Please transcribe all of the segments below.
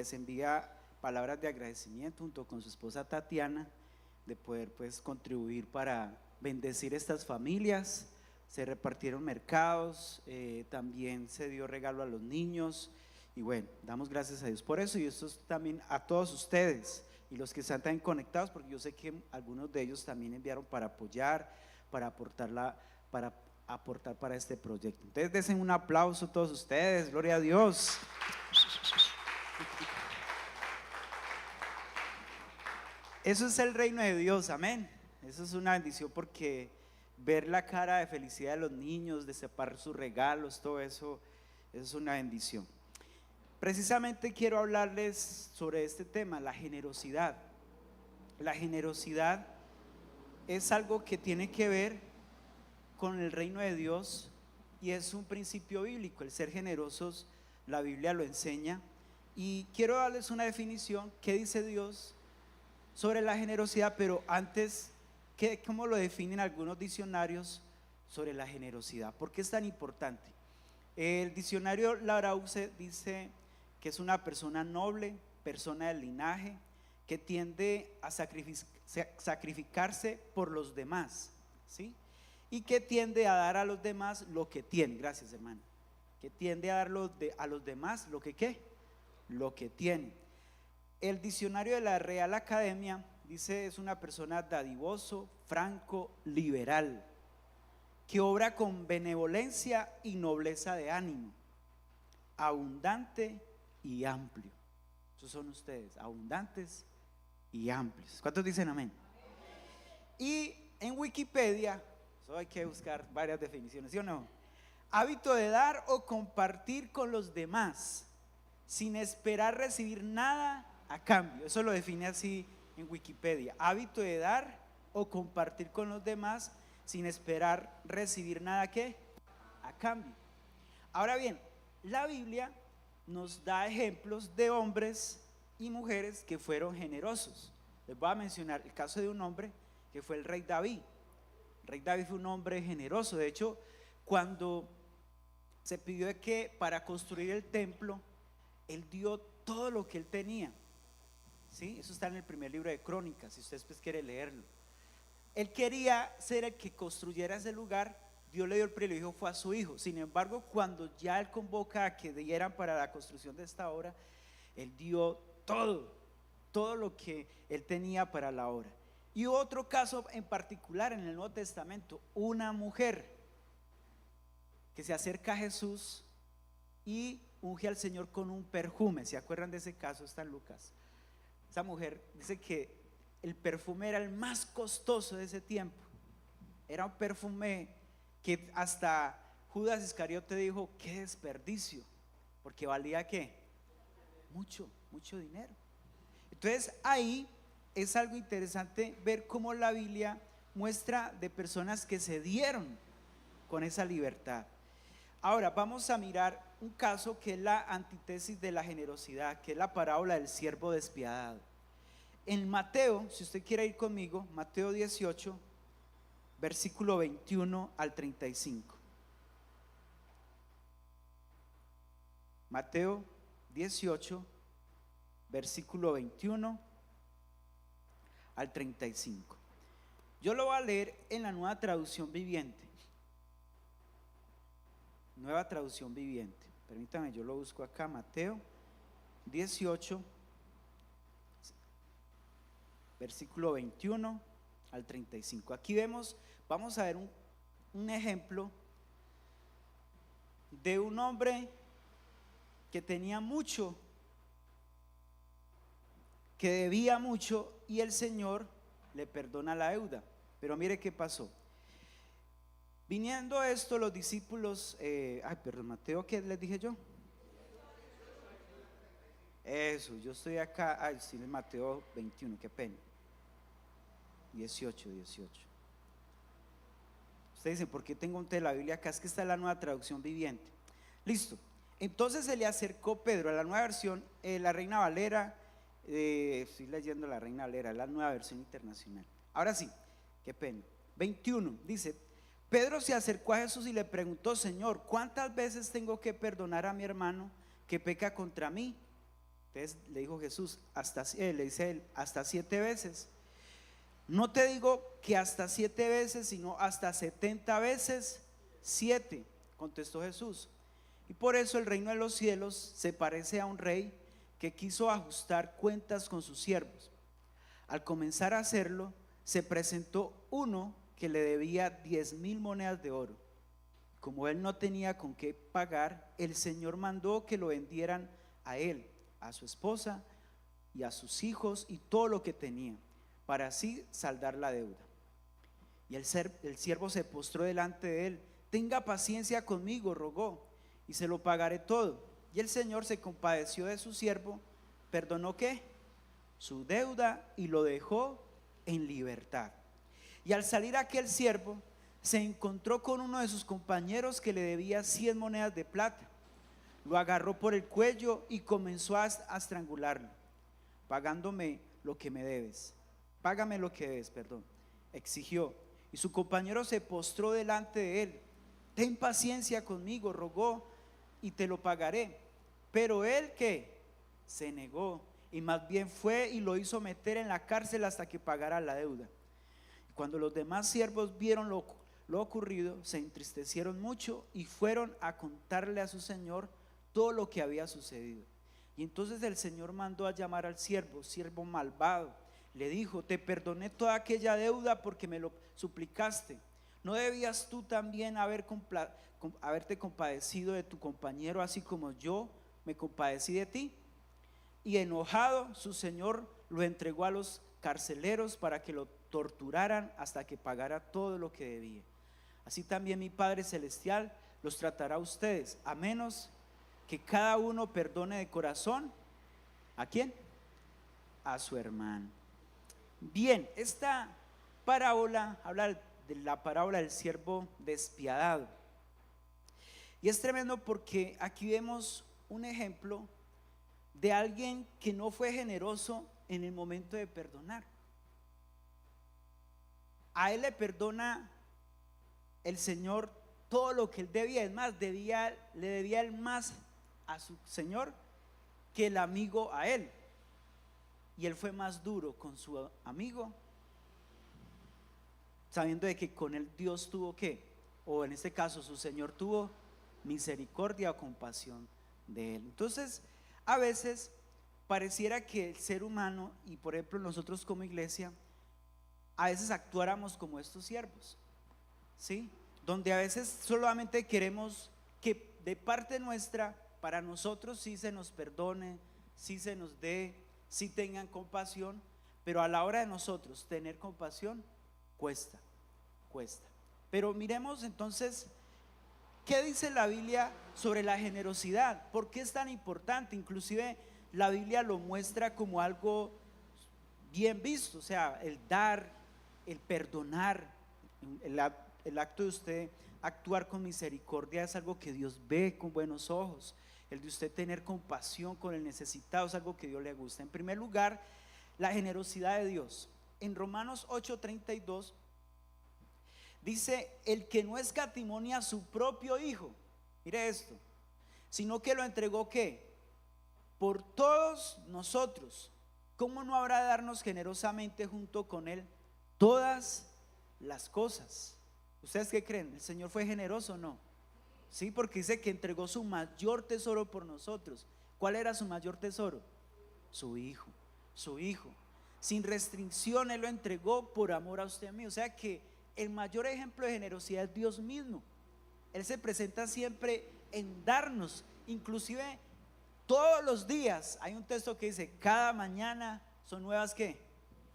les envía palabras de agradecimiento junto con su esposa Tatiana, de poder pues contribuir para bendecir estas familias. Se repartieron mercados, también se dio regalo a los niños y bueno, damos gracias a Dios por eso, y esto es también a todos ustedes y los que están también conectados, porque yo sé que algunos de ellos también enviaron para apoyar, para aportar para este proyecto. Entonces desen un aplauso a todos ustedes, gloria a Dios. Eso es el reino de Dios, amén. Eso es una bendición, porque ver la cara de felicidad de los niños, de separar sus regalos, todo eso es una bendición. Precisamente quiero hablarles sobre este tema, la generosidad. La generosidad es algo que tiene que ver con el reino de Dios y es un principio bíblico. El ser generosos, la Biblia lo enseña, y quiero darles una definición. ¿Qué dice Dios sobre la generosidad? Pero antes, ¿cómo lo definen algunos diccionarios sobre la generosidad? ¿Por qué es tan importante? El diccionario Larousse dice que es una persona noble, persona del linaje, que tiende a sacrificarse por los demás, ¿sí? Y que tiende a dar a los demás lo que tiene. Gracias, hermano. Que tiende a dar a los demás lo que ¿qué? Lo que tiene. El diccionario de la Real Academia dice: es una persona dadivoso, franco, liberal, que obra con benevolencia y nobleza de ánimo, abundante y amplio. Esos son ustedes, abundantes y amplios. ¿Cuántos dicen amén? Y en Wikipedia, eso hay que buscar varias definiciones, ¿sí o no? Hábito de dar o compartir con los demás sin esperar recibir nada a cambio. Eso lo define así en Wikipedia: hábito de dar o compartir con los demás sin esperar recibir nada ¿qué? A cambio. Ahora bien, la Biblia nos da ejemplos de hombres y mujeres que fueron generosos. Les voy a mencionar el caso de un hombre que fue el rey David. El rey David fue un hombre generoso. De hecho, cuando se pidió que para construir el templo, él dio todo lo que él tenía, ¿sí? Eso está en el primer libro de Crónicas, si usted pues quiere leerlo. Él quería ser el que construyera ese lugar. Dios le dio el privilegio, fue a su hijo. Sin embargo, cuando ya él convoca a que dieran para la construcción de esta obra, él dio todo lo que él tenía para la obra. Y otro caso en particular en el Nuevo Testamento: una mujer que se acerca a Jesús y unge al Señor con un perfume. ¿Se acuerdan de ese caso? Está en Lucas. Esa mujer dice que el perfume era el más costoso de ese tiempo. Era un perfume que hasta Judas Iscariote dijo: qué desperdicio, porque valía ¿qué? Mucho dinero. Entonces ahí es algo interesante ver cómo la Biblia muestra de personas que se dieron con esa libertad. Ahora vamos a mirar un caso que es la antítesis de la generosidad, que es la parábola del siervo despiadado. En Mateo, si usted quiere ir conmigo, Mateo 18, versículo 21 al 35. Mateo 18, versículo 21 al 35. Yo lo voy a leer en la Nueva Traducción Viviente. Nueva Traducción Viviente. Permítame, yo lo busco acá. Mateo 18, versículo 21 al 35. Aquí vamos a ver un ejemplo de un hombre que tenía mucho, que debía mucho, y el Señor le perdona la deuda. Pero mire qué pasó. Viniendo esto, los discípulos, Mateo, ¿qué les dije yo? Eso, yo estoy acá, sí, en Mateo 21, qué pena. 18. Ustedes dicen: ¿por qué tengo un de la Biblia acá? Es que está en la Nueva Traducción Viviente. Listo. Entonces se le acercó Pedro, a la nueva versión, la Reina Valera. Estoy leyendo la Reina Valera, la Nueva Versión Internacional. Ahora sí, qué pena. 21 dice: Pedro se acercó a Jesús y le preguntó: Señor, ¿cuántas veces tengo que perdonar a mi hermano que peca contra mí? Entonces le dijo Jesús, le dice él, hasta 7 veces. No te digo que hasta 7 veces, sino hasta 70 veces 7, contestó Jesús. Y por eso el reino de los cielos se parece a un rey que quiso ajustar cuentas con sus siervos. Al comenzar a hacerlo, se presentó uno que le debía 10,000 monedas de oro. Como él no tenía con qué pagar, el Señor mandó que lo vendieran a él, a su esposa y a sus hijos y todo lo que tenía, para así saldar la deuda. Y el siervo se postró delante de él. Tenga paciencia conmigo, rogó, y se lo pagaré todo. Y el Señor se compadeció de su siervo, perdonó ¿qué? Su deuda, y lo dejó en libertad. Y al salir aquel siervo, se encontró con uno de sus compañeros que le debía 100 monedas de plata. Lo agarró por el cuello y comenzó a estrangularlo. Págame lo que debes, exigió. Y su compañero se postró delante de él. Ten paciencia conmigo, rogó, y te lo pagaré. Pero él ¿qué? Se negó, y más bien fue y lo hizo meter en la cárcel hasta que pagara la deuda. Cuando los demás siervos vieron lo ocurrido, se entristecieron mucho y fueron a contarle a su señor todo lo que había sucedido. Y entonces el Señor mandó a llamar al siervo malvado. Le dijo: te perdoné toda aquella deuda porque me lo suplicaste. ¿No debías tú también haberte compadecido de tu compañero, así como yo me compadecí de ti? Y enojado, su señor lo entregó a los carceleros para que lo torturaran hasta que pagara todo lo que debía. Así también mi Padre Celestial los tratará a ustedes, a menos que cada uno perdone de corazón. ¿A quién? A su hermano. Bien, esta parábola habla de la parábola del siervo despiadado. Y es tremendo porque aquí vemos un ejemplo de alguien que no fue generoso en el momento de perdonar. A él le perdona el Señor todo lo que él debía. Es más, le debía él más a su Señor que el amigo a él. Y él fue más duro con su amigo, sabiendo de que con él Dios tuvo ¿qué? O en este caso su Señor tuvo misericordia o compasión de él. Entonces, a veces pareciera que el ser humano, y por ejemplo nosotros como iglesia, a veces actuáramos como estos siervos, ¿sí? Donde a veces solamente queremos que de parte nuestra, para nosotros sí se nos perdone, sí se nos dé, sí tengan compasión, pero a la hora de nosotros tener compasión cuesta. Pero miremos entonces qué dice la Biblia sobre la generosidad. ¿Por qué es tan importante? Inclusive la Biblia lo muestra como algo bien visto, o sea, el dar, el perdonar, el acto de usted actuar con misericordia es algo que Dios ve con buenos ojos. El de usted tener compasión con el necesitado es algo que Dios le gusta. En primer lugar, la generosidad de Dios. En Romanos 8:32 dice: el que no escatimó a su propio hijo, mire esto, sino que lo entregó ¿qué? Por todos nosotros, ¿cómo no habrá de darnos generosamente junto con él todas las cosas? ¿Ustedes qué creen? ¿El Señor fue generoso o no? Sí, porque dice que entregó su mayor tesoro por nosotros. ¿Cuál era su mayor tesoro? Su hijo. Sin restricción él lo entregó por amor a usted y a mí. O sea que el mayor ejemplo de generosidad es Dios mismo. Él se presenta siempre en darnos, inclusive todos los días. Hay un texto que dice: cada mañana son nuevas ¿qué?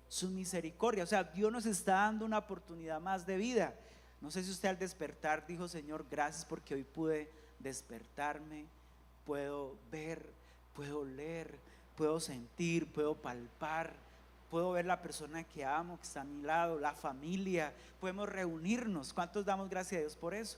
Su misericordia. O sea, Dios nos está dando una oportunidad más de vida. No sé si usted al despertar dijo: Señor, gracias porque hoy pude despertarme, puedo ver, puedo oler, puedo sentir, puedo palpar, puedo ver la persona que amo, que está a mi lado, la familia, podemos reunirnos. ¿Cuántos damos gracias a Dios por eso?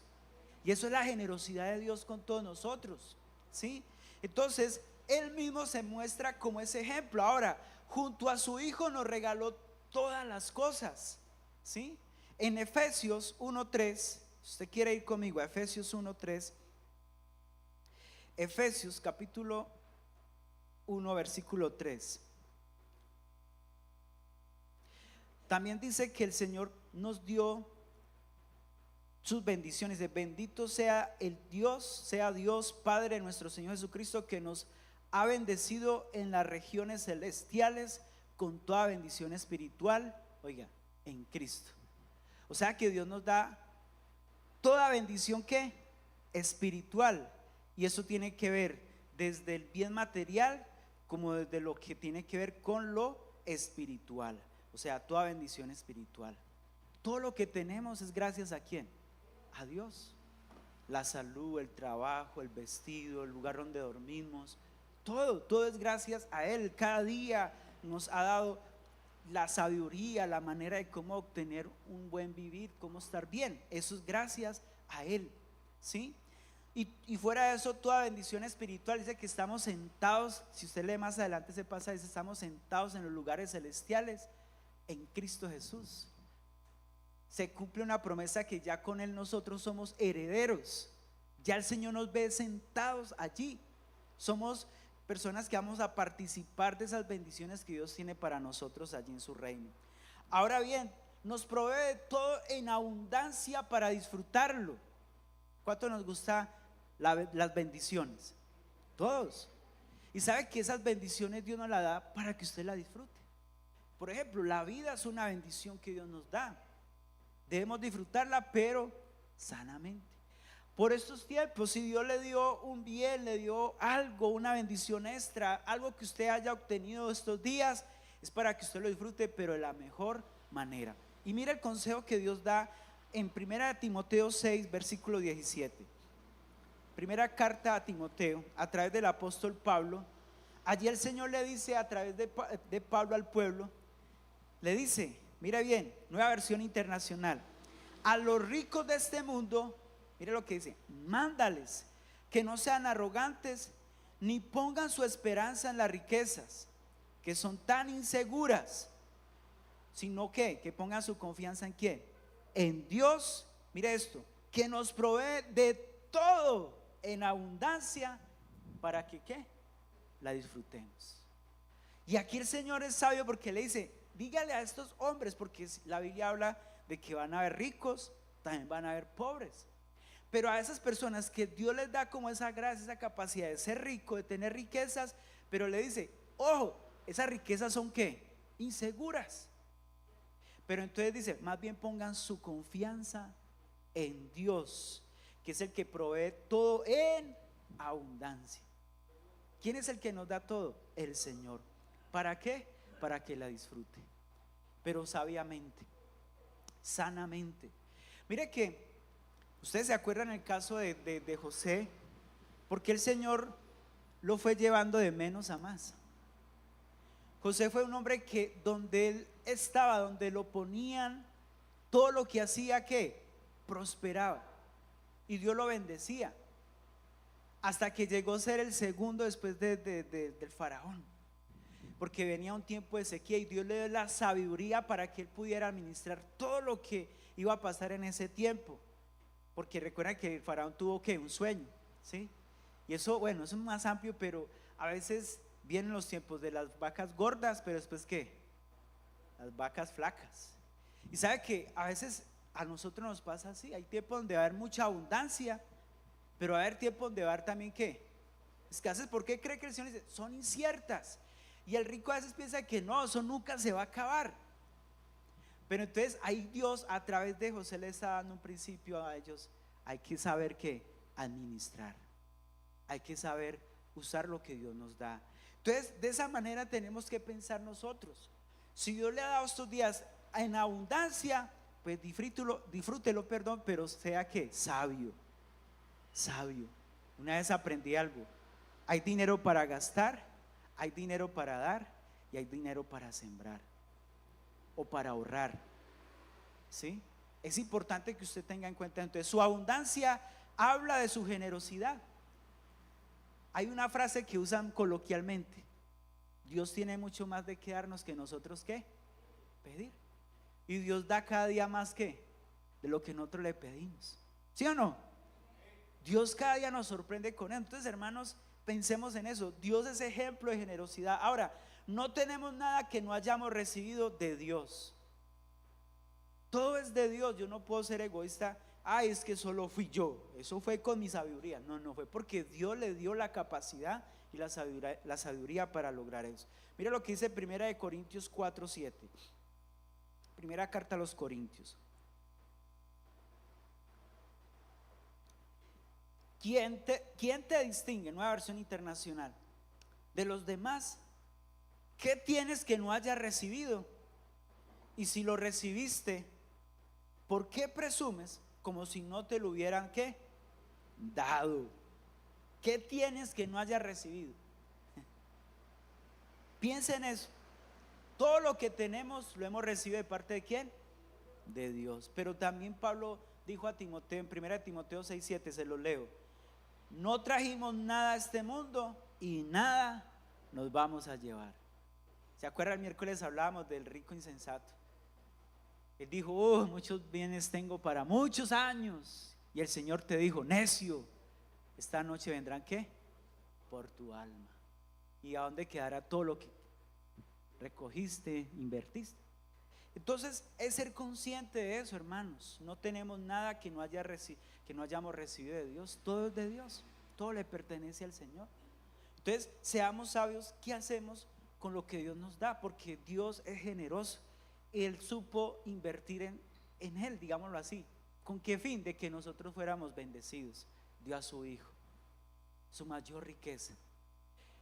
Y eso es la generosidad de Dios con todos nosotros, ¿sí? Entonces, Él mismo se muestra como ese ejemplo. Ahora, junto a su Hijo nos regaló todas las cosas, ¿sí? En Efesios 1:3, si usted quiere ir conmigo a Efesios 1:3, Efesios capítulo 1, versículo 3. También dice que el Señor nos dio sus bendiciones. Bendito sea el Dios, sea Dios Padre de nuestro Señor Jesucristo, que nos ha bendecido en las regiones celestiales con toda bendición espiritual, oiga, en Cristo. O sea que Dios nos da toda bendición que espiritual, y eso tiene que ver desde el bien material como desde lo que tiene que ver con lo espiritual. O sea, toda bendición espiritual. Todo lo que tenemos es gracias a ¿quién? A Dios. La salud, el trabajo, el vestido, el lugar donde dormimos, todo es gracias a Él. Cada día nos ha dado la sabiduría, la manera de cómo obtener un buen vivir, cómo estar bien. Eso es gracias a Él, ¿sí? Y fuera de eso, toda bendición espiritual. Dice que estamos sentados, si usted lee más adelante ese pasaje, dice, estamos sentados en los lugares celestiales en Cristo Jesús. Se cumple una promesa que ya con Él nosotros somos herederos. Ya el Señor nos ve sentados allí. Somos personas que vamos a participar de esas bendiciones que Dios tiene para nosotros allí en su reino. Ahora bien, nos provee de todo en abundancia para disfrutarlo. ¿Cuánto nos gusta las bendiciones? Todos. Y sabe que esas bendiciones Dios nos las da para que usted la disfrute. Por ejemplo, la vida es una bendición que Dios nos da. Debemos disfrutarla, pero sanamente. Por estos tiempos, si Dios le dio un bien, le dio algo, una bendición extra, algo que usted haya obtenido estos días, es para que usted lo disfrute, pero de la mejor manera. Y mira el consejo que Dios da en 1 Timoteo 6, versículo 17. Primera carta a Timoteo, a través del apóstol Pablo. Allí el Señor le dice a través de Pablo al pueblo, le dice, mira bien, nueva versión internacional, a los ricos de este mundo, mire lo que dice, mándales que no sean arrogantes ni pongan su esperanza en las riquezas, que son tan inseguras, sino que pongan su confianza en ¿quién? En Dios. Mire esto, que nos provee de todo en abundancia para que ¿qué? La disfrutemos. Y aquí el Señor es sabio porque le dice, dígale a estos hombres, porque la Biblia habla de que van a haber ricos, también van a haber pobres. Pero a esas personas que Dios les da como esa gracia, esa capacidad de ser rico, de tener riquezas, pero le dice, ojo, esas riquezas son ¿qué? Inseguras. Pero entonces dice, más bien pongan su confianza en Dios, que es el que provee todo en abundancia. ¿Quién es el que nos da todo? El Señor. ¿Para qué? Para que la disfrute, pero sabiamente, sanamente. Mire que ustedes se acuerdan el caso de José, porque el Señor lo fue llevando de menos a más. José fue un hombre que donde él estaba, donde lo ponían, todo lo que hacía que prosperaba y Dios lo bendecía, hasta que llegó a ser el segundo después del faraón, porque venía un tiempo de sequía y Dios le dio la sabiduría para que él pudiera administrar todo lo que iba a pasar en ese tiempo. Porque recuerda que el faraón tuvo ¿qué? Un sueño, ¿sí? Y eso, bueno, eso es más amplio, pero a veces vienen los tiempos de las vacas gordas, pero después ¿qué? Las vacas flacas. Y sabe que a veces a nosotros nos pasa así, hay tiempos donde va a haber mucha abundancia, pero va a haber tiempos donde va a haber también ¿qué? Escasez. ¿Por qué cree que el Señor dice? Son inciertas. Y el rico a veces piensa que no, eso nunca se va a acabar. Pero entonces ahí Dios a través de José le está dando un principio a ellos. Hay que saber que administrar, hay que saber usar lo que Dios nos da. Entonces de esa manera tenemos que pensar nosotros. Si Dios le ha dado estos días en abundancia, pues disfrútelo, perdón, pero sea que sabio. Una vez aprendí algo: hay dinero para gastar, hay dinero para dar y hay dinero para sembrar o para ahorrar, ¿sí? Es importante que usted tenga en cuenta. Entonces su abundancia habla de su generosidad. Hay una frase que usan coloquialmente: Dios tiene mucho más de qué darnos que nosotros ¿qué? Pedir. Y Dios da cada día más ¿qué? De lo que nosotros le pedimos, ¿sí o no? Dios cada día nos sorprende con él. Entonces, hermanos, pensemos en eso. Dios es ejemplo de generosidad. Ahora, no tenemos nada que no hayamos recibido de Dios. Todo es de Dios. Yo no puedo ser egoísta. Ay, es que solo fui yo. Eso fue con mi sabiduría. No, no fue porque Dios le dio la capacidad y la sabiduría para lograr eso. Mira lo que dice 1 Corintios 4:7. Primera carta a los Corintios. ¿Quién te distingue? Nueva versión internacional. De los demás, ¿qué tienes que no hayas recibido? Y si lo recibiste, ¿por qué presumes como si no te lo hubieran ¿qué? Dado? ¿Qué tienes que no hayas recibido? Piensa en eso. Todo lo que tenemos lo hemos recibido de parte de ¿quién? De Dios. Pero también Pablo dijo a Timoteo en 1 Timoteo 6:7, se lo leo: no trajimos nada a este mundo y nada nos vamos a llevar. ¿Se acuerdan? El miércoles hablábamos del rico insensato. Él dijo: muchos bienes tengo para muchos años. Y el Señor te dijo: necio, esta noche vendrán ¿qué? Por tu alma. ¿Y a dónde quedará todo lo que recogiste, invertiste? Entonces es ser consciente de eso, hermanos. No tenemos nada que no hayamos recibido de Dios. Todo es de Dios, todo le pertenece al Señor. Entonces seamos sabios. ¿Qué hacemos con lo que Dios nos da? Porque Dios es generoso. Él supo invertir en Él, digámoslo así. ¿Con qué fin? De que nosotros fuéramos bendecidos. Dio a su Hijo, su mayor riqueza.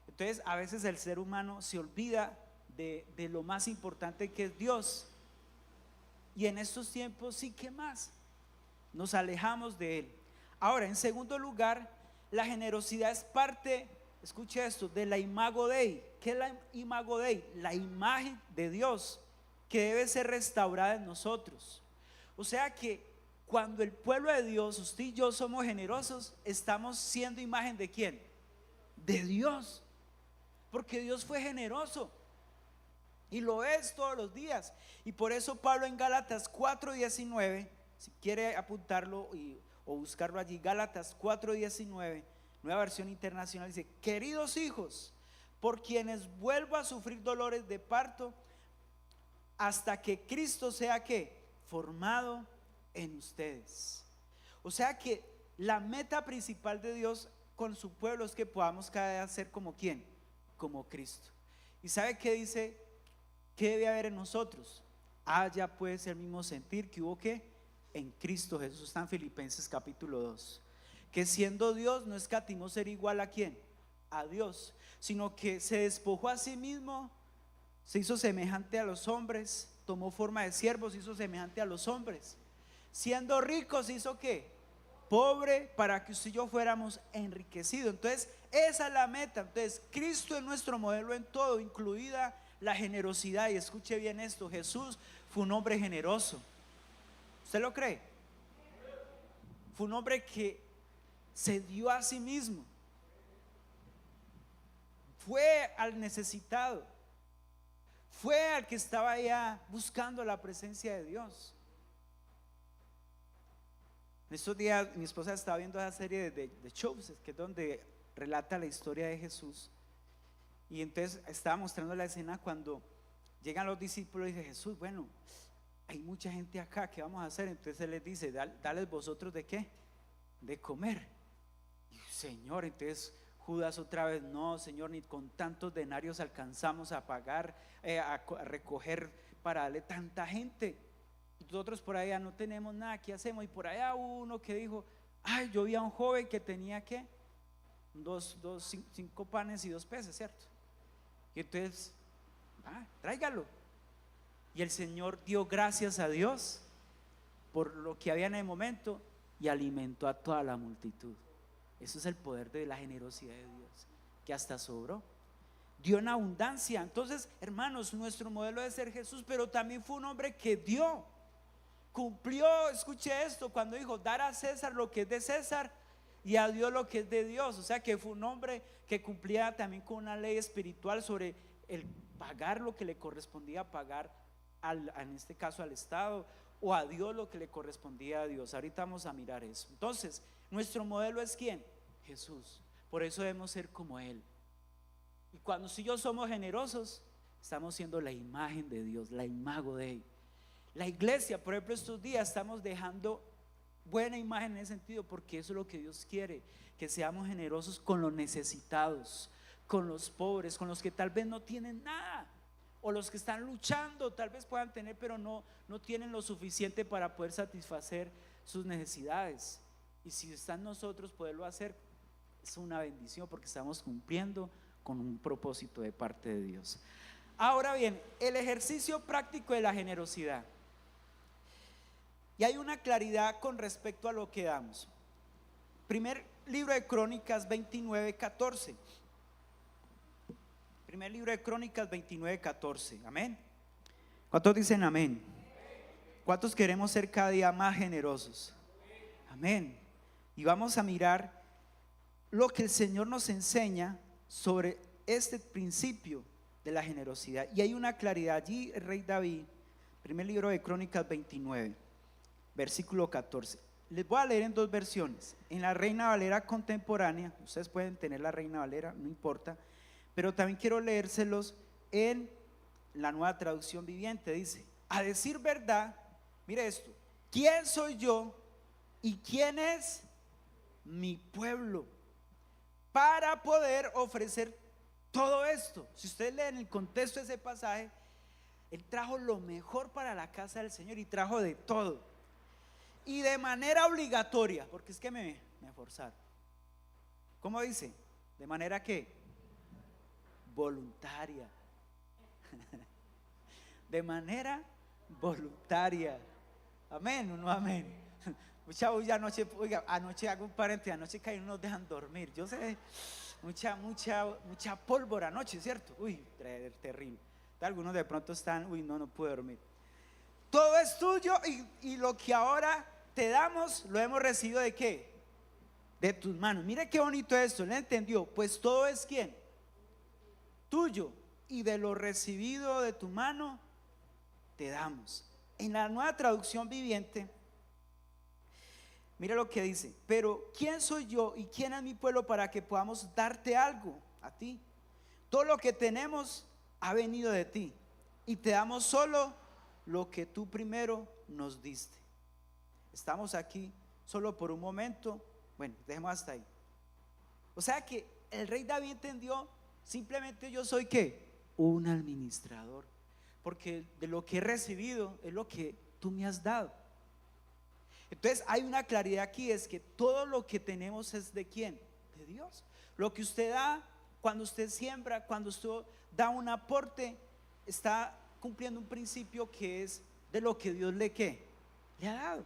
Entonces a veces el ser humano se olvida de lo más importante que es Dios. Y en estos tiempos sí, que más nos alejamos de Él. Ahora, en segundo lugar, la generosidad es parte, escuche esto, de la imago Dei. ¿Qué es la imago Dei? La imagen de Dios que debe ser restaurada en nosotros. O sea que cuando el pueblo de Dios, usted y yo somos generosos, estamos siendo imagen ¿de quién? De Dios. Porque Dios fue generoso y lo es todos los días. Y por eso Pablo en Gálatas 4:19, si quiere apuntarlo o buscarlo allí, Gálatas 4:19, Nueva versión internacional, dice: queridos hijos, por quienes vuelvo a sufrir dolores de parto hasta que Cristo sea ¿qué? Formado en ustedes. O sea que la meta principal de Dios con su pueblo es que podamos cada día ser como ¿quién? Como Cristo. ¿Y sabe qué dice? ¿Qué debe haber en nosotros? Haya pues el mismo sentir que hubo ¿qué? En Cristo Jesús. Está en Filipenses capítulo 2. Que siendo Dios no escatimó ser igual ¿a quién? A Dios, sino que se despojó a sí mismo, se hizo semejante a los hombres, tomó forma de siervo, se hizo semejante a los hombres. Siendo rico se hizo ¿qué? Pobre, para que usted y yo fuéramos enriquecidos. Entonces esa es la meta. Entonces Cristo es nuestro modelo en todo, incluida la generosidad. Y escuche bien esto: Jesús fue un hombre generoso. ¿Usted lo cree? Fue un hombre que se dio a sí mismo, fue al necesitado, fue al que estaba allá buscando la presencia de Dios. En estos días mi esposa estaba viendo esa serie de shows, que es donde relata la historia de Jesús. Y entonces estaba mostrando la escena cuando llegan los discípulos y dice Jesús: bueno, hay mucha gente acá, ¿qué vamos a hacer? Entonces él les dice: dales vosotros ¿de qué? De comer. Y Señor, entonces Judas otra vez: no, Señor, ni con tantos denarios alcanzamos a pagar, a recoger para darle tanta gente. Nosotros por allá no tenemos nada, ¿qué hacemos? Y por allá uno que dijo: ay, yo vi a un joven que tenía ¿qué? 5 panes y 2 peces, ¿cierto? Y entonces, tráigalo. Y el Señor dio gracias a Dios por lo que había en el momento y alimentó a toda la multitud. Eso es el poder de la generosidad de Dios, que hasta sobró, dio en abundancia. Entonces, hermanos, nuestro modelo debe ser Jesús, pero también fue un hombre que dio, cumplió. Escuche esto, cuando dijo: dar a César lo que es de César y a Dios lo que es de Dios. O sea que fue un hombre que cumplía también con una ley espiritual sobre el pagar lo que le correspondía pagar en este caso al Estado, o a Dios lo que le correspondía a Dios. Ahorita vamos a mirar eso. Entonces nuestro modelo es ¿quién? Jesús. Por eso debemos ser como Él. Y cuando si yo somos generosos, estamos siendo la imagen de Dios, la imago de Él. La iglesia, por ejemplo, estos días estamos dejando buena imagen en ese sentido, porque eso es lo que Dios quiere, que seamos generosos con los necesitados, con los pobres, con los que tal vez no tienen nada, o los que están luchando, tal vez puedan tener, pero no tienen lo suficiente para poder satisfacer sus necesidades. Y si está en nosotros poderlo hacer, es una bendición, porque estamos cumpliendo con un propósito de parte de Dios. Ahora bien, el ejercicio práctico de la generosidad. Y hay una claridad con respecto a lo que damos. Primer libro de Crónicas 29:14. Primer libro de Crónicas 29:14. Amén. ¿Cuántos dicen amén? ¿Cuántos queremos ser cada día más generosos? Amén. Y vamos a mirar lo que el Señor nos enseña sobre este principio de la generosidad. Y hay una claridad allí. El rey David, primer libro de Crónicas 29, versículo 14. Les voy a leer en dos versiones. En la Reina Valera contemporánea, ustedes pueden tener la Reina Valera, no importa, pero también quiero leérselos en la Nueva Traducción Viviente. Dice: a decir verdad, mire esto, ¿quién soy yo y quién es mi pueblo para poder ofrecer todo esto? Si ustedes leen el contexto de ese pasaje, Él trajo lo mejor para la casa del Señor y trajo de todo, y de manera obligatoria, porque es que me forzaron. ¿Cómo dice? De manera que voluntaria. De manera voluntaria. Amén o no amén. Mucha bulla anoche, oiga, anoche hago un paréntesis, anoche caí, no nos dejan dormir. Yo sé, mucha pólvora anoche, ¿cierto? Uy, terrible. Algunos de pronto están, uy, no pude dormir. Todo es tuyo, y lo que ahora te damos lo hemos recibido ¿de qué? De tus manos. Mire qué bonito esto, ¿le entendió? Pues todo es ¿quién? Tuyo, y de lo recibido de tu mano te damos. En la Nueva Traducción Viviente, mire lo que dice: pero ¿quién soy yo y quién es mi pueblo para que podamos darte algo a ti? Todo lo que tenemos ha venido de ti, y te damos solo lo que tú primero nos diste. Estamos aquí solo por un momento. Bueno, dejemos hasta ahí. O sea que el rey David entendió: simplemente yo soy ¿qué? Un administrador, porque de lo que he recibido es lo que tú me has dado. Entonces hay una claridad aquí, es que todo lo que tenemos es ¿de quién? De Dios. Lo que usted da, cuando usted siembra, cuando usted da un aporte, está cumpliendo un principio que es de lo que Dios le ha dado.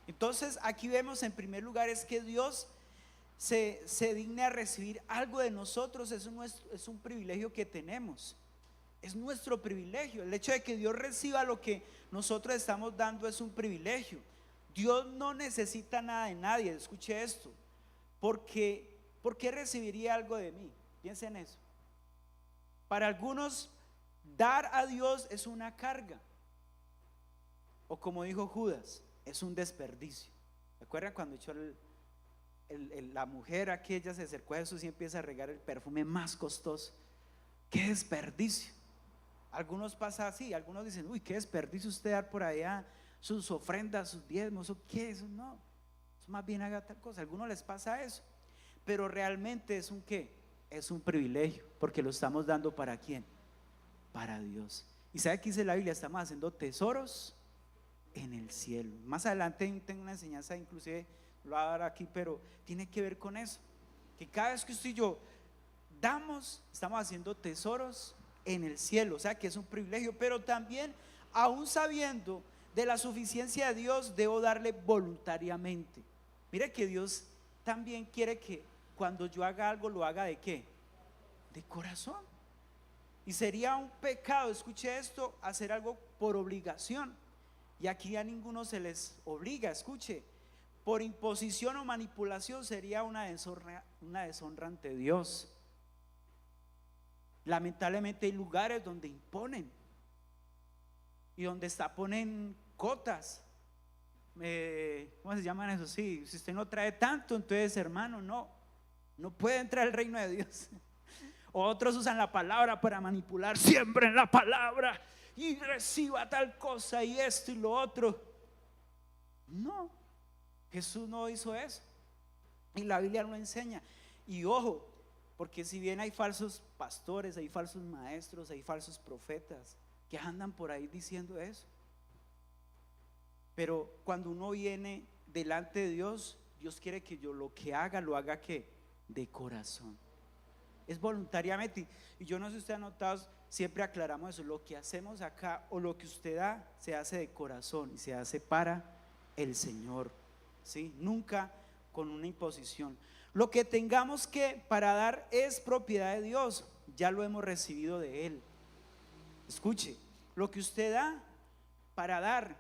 Entonces aquí vemos en primer lugar es que Dios se digna a recibir algo de nosotros. Es un privilegio que tenemos, es nuestro privilegio. El hecho de que Dios reciba lo que nosotros estamos dando es un privilegio. Dios no necesita nada de nadie. Escuche esto: ¿por qué recibiría algo de mí? Piensen en eso. Para algunos, dar a Dios es una carga, o como dijo Judas, es un desperdicio. ¿Recuerdan cuando echó la mujer aquella, se acercó a Jesús y empieza a regar el perfume más costoso? ¡Qué desperdicio! Algunos pasa así, algunos dicen: uy, qué desperdicio usted dar por allá sus ofrendas, sus diezmos, ¿o qué? Eso no, eso más bien haga tal cosa. A algunos les pasa eso, pero realmente es un ¿qué? Es un privilegio, porque lo estamos dando ¿para quién? Para Dios. Y sabe que dice la Biblia: estamos haciendo tesoros en el cielo. Más adelante tengo una enseñanza, inclusive lo voy a dar aquí, pero tiene que ver con eso, que cada vez que usted y yo damos, estamos haciendo tesoros en el cielo. O sea que es un privilegio, pero también, aún sabiendo de la suficiencia de Dios, debo darle voluntariamente. Mire que Dios también quiere que cuando yo haga algo, lo haga ¿de qué? De corazón. Y sería un pecado, escuche esto, hacer algo por obligación. Y aquí a ninguno se les obliga, escuche. Por imposición o manipulación sería una deshonra ante Dios. Lamentablemente hay lugares donde imponen y donde ponen cotas. ¿Cómo se llaman eso? Sí, si usted no trae tanto, entonces hermano, no. No puede entrar al reino de Dios. Otros usan la palabra para manipular. Siempre en la palabra y reciba tal cosa y esto y lo otro. No, Jesús no hizo eso. Y la Biblia lo enseña. Y ojo, porque si bien hay falsos pastores, hay falsos maestros, hay falsos profetas que andan por ahí diciendo eso, pero cuando uno viene delante de Dios, Dios quiere que yo lo que haga, lo haga que de corazón. Es voluntariamente. Y yo no sé si usted ha notado, siempre aclaramos eso: lo que hacemos acá o lo que usted da se hace de corazón y se hace para el Señor, ¿sí? Nunca con una imposición. Lo que tengamos que para dar es propiedad de Dios, ya lo hemos recibido de Él. Escuche, lo que usted da para dar,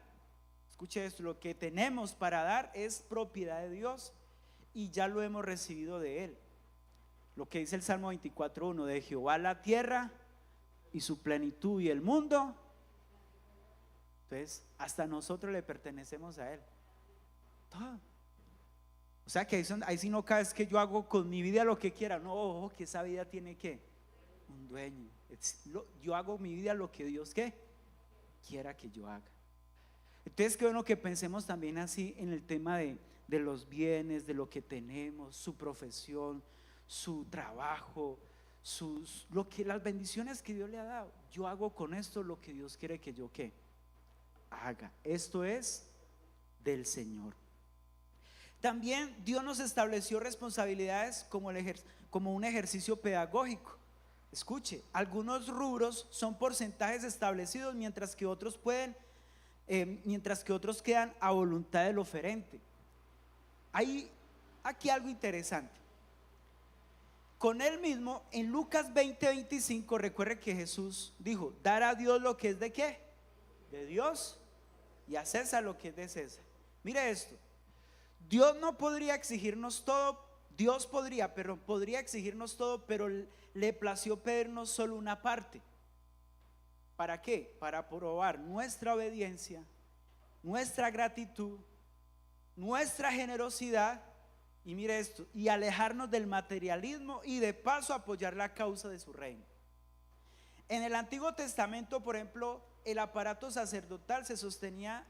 escuche esto, lo que tenemos para dar es propiedad de Dios y ya lo hemos recibido de Él. Lo que dice el Salmo 24:1: de Jehová la tierra y su plenitud y el mundo. Entonces hasta nosotros le pertenecemos a Él. Todo. O sea que ahí sí no cabe, es que yo hago con mi vida lo que quiera. No, ojo, que esa vida tiene que un dueño. Yo hago mi vida lo que Dios quiera que yo haga. Entonces qué bueno que pensemos también así en el tema de los bienes, de lo que tenemos, su profesión, su trabajo, las bendiciones que Dios le ha dado. Yo hago con esto lo que Dios quiere que yo haga. Esto es del Señor. También Dios nos estableció responsabilidades como un ejercicio pedagógico. Escuche, algunos rubros son porcentajes establecidos, mientras que otros quedan a voluntad del oferente. Hay aquí algo interesante. Con él mismo, en Lucas 20:25, recuerde que Jesús dijo: dar a Dios lo que es de ¿qué? De Dios, y a César lo que es de César. Mire esto: Dios no podría exigirnos todo. Dios podría exigirnos todo, pero le plació pedirnos solo una parte. ¿Para qué? Para probar nuestra obediencia, nuestra gratitud, nuestra generosidad. Y mire esto, y alejarnos del materialismo y de paso apoyar la causa de su reino. En el Antiguo Testamento, por ejemplo, el aparato sacerdotal se sostenía,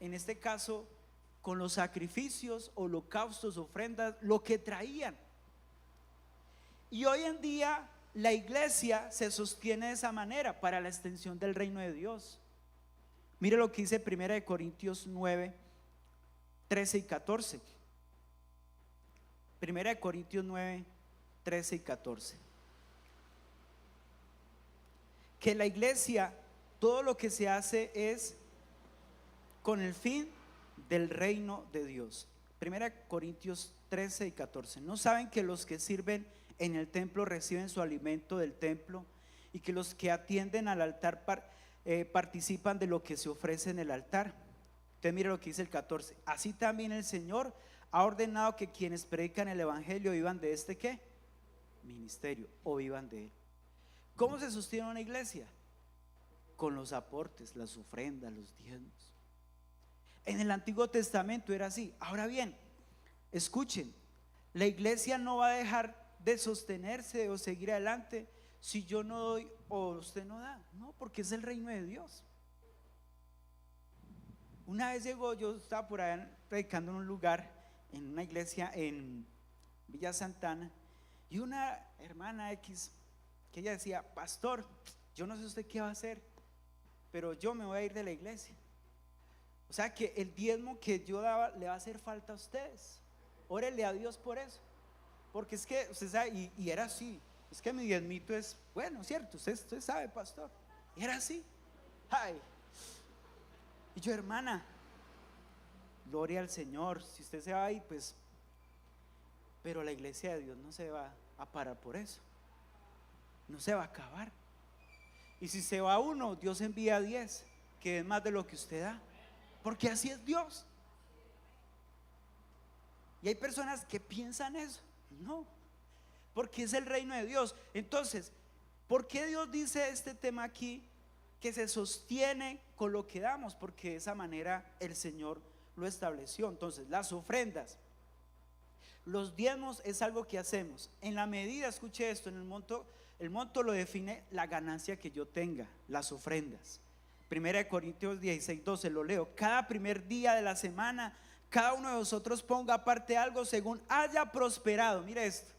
en este caso, con los sacrificios, holocaustos, ofrendas, lo que traían. Y hoy en día la iglesia se sostiene de esa manera para la extensión del reino de Dios. Mire lo que dice 1 Corintios 9, 13 y 14. 1 Corintios 9, 13 y 14. Que la iglesia, todo lo que se hace es con el fin del reino de Dios. 1 Corintios 13 y 14. ¿No saben que los que sirven en el templo reciben su alimento del templo, y que los que atienden al altar participan de lo que se ofrece en el altar? Entonces mire lo que dice el 14. Así también el Señor ha ordenado que quienes predican el evangelio vivan de este ¿qué? Ministerio, o vivan de él. ¿Cómo se sostiene una iglesia? Con los aportes, las ofrendas, los diezmos. En el Antiguo Testamento era así. Ahora bien, escuchen, la iglesia no va a dejar de sostenerse o seguir adelante si yo no doy o usted no da. No, porque es el reino de Dios. Una vez yo estaba por allá predicando en un lugar, en una iglesia en Villa Santana, y una hermana X, que ella decía: pastor, yo no sé usted qué va a hacer, pero yo me voy a ir de la iglesia. O sea que el diezmo que yo daba le va a hacer falta a ustedes. Órele a Dios por eso, porque es que usted sabe, y era así, es que mi diezmito es bueno, cierto, usted sabe, pastor, y era así. Ay. Y yo: hermana, gloria al Señor, si usted se va ahí, pues, pero la iglesia de Dios no se va a parar por eso, no se va a acabar. Y si se va uno, Dios envía 10, que es más de lo que usted da, porque así es Dios. Y hay personas que piensan eso. No, porque es el reino de Dios. Entonces, ¿por qué Dios dice este tema aquí? Que se sostiene con lo que damos, porque de esa manera el Señor lo estableció. Entonces, las ofrendas. Los diezmos es algo que hacemos en la medida, escuche esto, en el monto lo define la ganancia que yo tenga, las ofrendas. Primera de Corintios 16:12, lo leo: cada primer día de la semana, cada uno de vosotros ponga aparte algo según haya prosperado. Mire esto: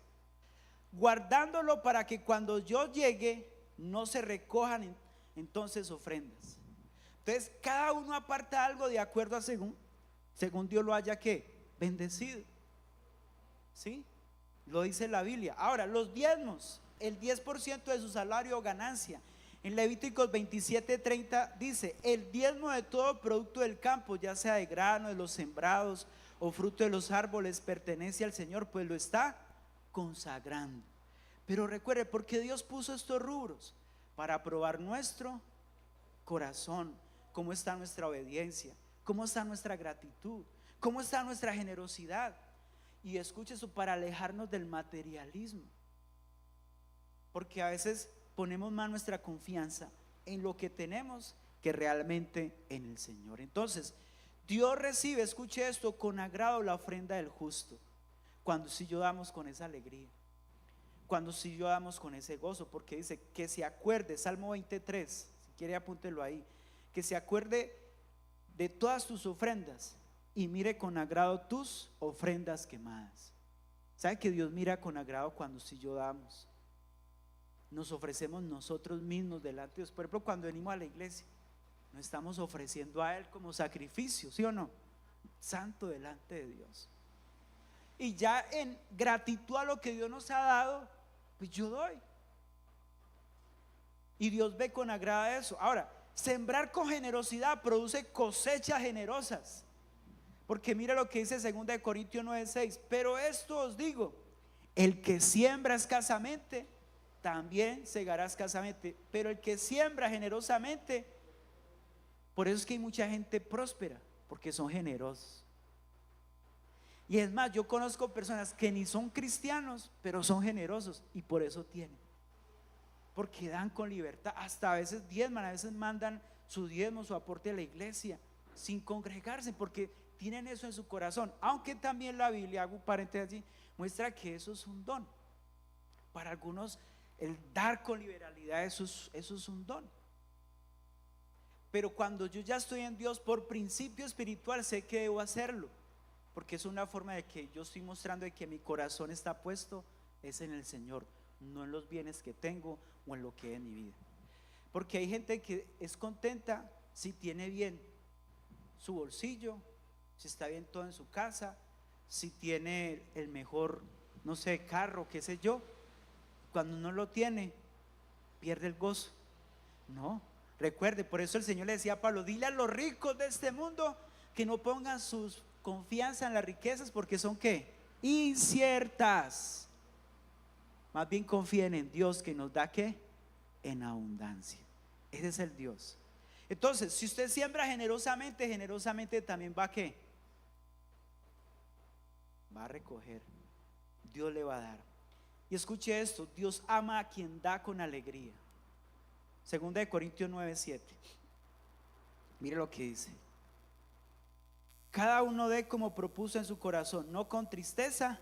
guardándolo para que cuando yo llegue no se recojan entonces ofrendas. Entonces cada uno aparta algo de acuerdo a según Dios lo haya que bendecido. ¿Sí? Lo dice la Biblia. Ahora, los diezmos, el 10% de su salario o ganancia. En Levíticos 27:30 dice: el diezmo de todo producto del campo, ya sea de grano, de los sembrados o fruto de los árboles, pertenece al Señor, pues lo está consagrando. Pero recuerde, porque Dios puso estos rubros para probar nuestro corazón, cómo está nuestra obediencia, cómo está nuestra gratitud, cómo está nuestra generosidad. Y escuche eso, para alejarnos del materialismo, porque a veces ponemos más nuestra confianza en lo que tenemos que realmente en el Señor. Entonces Dios recibe, escuche esto, con agrado la ofrenda del justo, cuando si yo damos con esa alegría, cuando si yo damos con ese gozo, porque dice que se acuerde, Salmo 23, si quiere apúntelo ahí, que se acuerde de todas tus ofrendas y mire con agrado tus ofrendas quemadas. ¿Sabe que Dios mira con agrado cuando si yo damos? Nos ofrecemos nosotros mismos delante de Dios. Por ejemplo, cuando venimos a la iglesia, nos estamos ofreciendo a Él como sacrificio, ¿sí o no? Santo delante de Dios. Y ya en gratitud a lo que Dios nos ha dado, pues yo doy. Y Dios ve con agrado eso. Ahora, sembrar con generosidad produce cosechas generosas. Porque mira lo que dice 2 Corintios 9:6: pero esto os digo, el que siembra escasamente, también segará escasamente, pero el que siembra generosamente. Por eso es que hay mucha gente próspera, porque son generosos. Y es más, yo conozco personas que ni son cristianos, pero son generosos, y por eso tienen, porque dan con libertad. Hasta a veces diezman, a veces mandan su diezmo, su aporte a la iglesia, sin congregarse, porque tienen eso en su corazón. Aunque también la Biblia, hago un paréntesis allí, muestra que eso es un don. Para algunos el dar con liberalidad, eso es un don. Pero cuando yo ya estoy en Dios, por principio espiritual, sé que debo hacerlo, porque es una forma de que yo estoy mostrando de que mi corazón está puesto es en el Señor, no en los bienes que tengo o en lo que es mi vida. Porque hay gente que es contenta si tiene bien su bolsillo, si está bien todo en su casa, si tiene el mejor, no sé, carro, qué sé yo. Cuando no lo tiene, pierde el gozo. No, recuerde, por eso el Señor le decía a Pablo: dile a los ricos de este mundo que no pongan su confianza en las riquezas, porque son ¿qué? Inciertas. Más bien confíen en Dios, que nos da ¿qué? En abundancia. Ese es el Dios. Entonces, si usted siembra generosamente, generosamente también va ¿a qué? Va a recoger. Dios le va a dar. Y escuche esto: Dios ama a quien da con alegría. 2 Corintios 9:7. Mire lo que dice: cada uno dé como propuso en su corazón, no con tristeza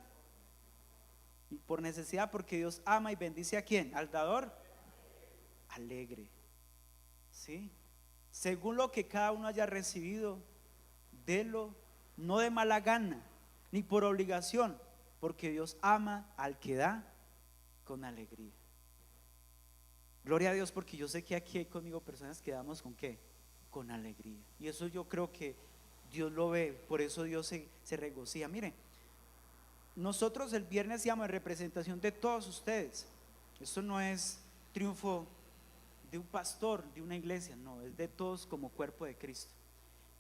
y por necesidad, porque Dios ama y bendice ¿a quién? Al dador alegre. ¿Sí? Según lo que cada uno haya recibido, délo, no de mala gana ni por obligación, porque Dios ama al que da con alegría. Gloria a Dios, porque yo sé que aquí hay conmigo personas que damos ¿con qué? Con alegría. Y eso yo creo que Dios lo ve, por eso Dios se regocija. Miren, nosotros el viernes íbamos en representación de todos ustedes. Esto no es triunfo de un pastor, de una iglesia, no, es de todos como cuerpo de Cristo.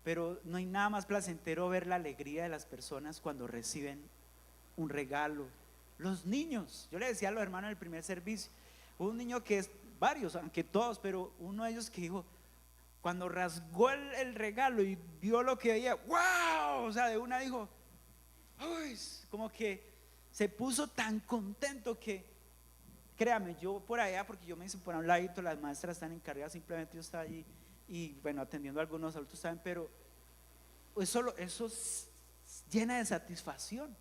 Pero no hay nada más placentero ver la alegría de las personas cuando reciben un regalo. Los niños, yo le decía a los hermanos en el primer servicio, hubo un niño que es, varios, aunque todos, pero uno de ellos que dijo, cuando rasgó el regalo y vio lo que veía, ¡wow! O sea, de una dijo, ¡uy! Como que se puso tan contento que, créame, yo por allá, porque yo me hice por un ladito, las maestras están encargadas, simplemente yo estaba allí y bueno, atendiendo a algunos adultos, ¿saben? Pero eso llena de satisfacción.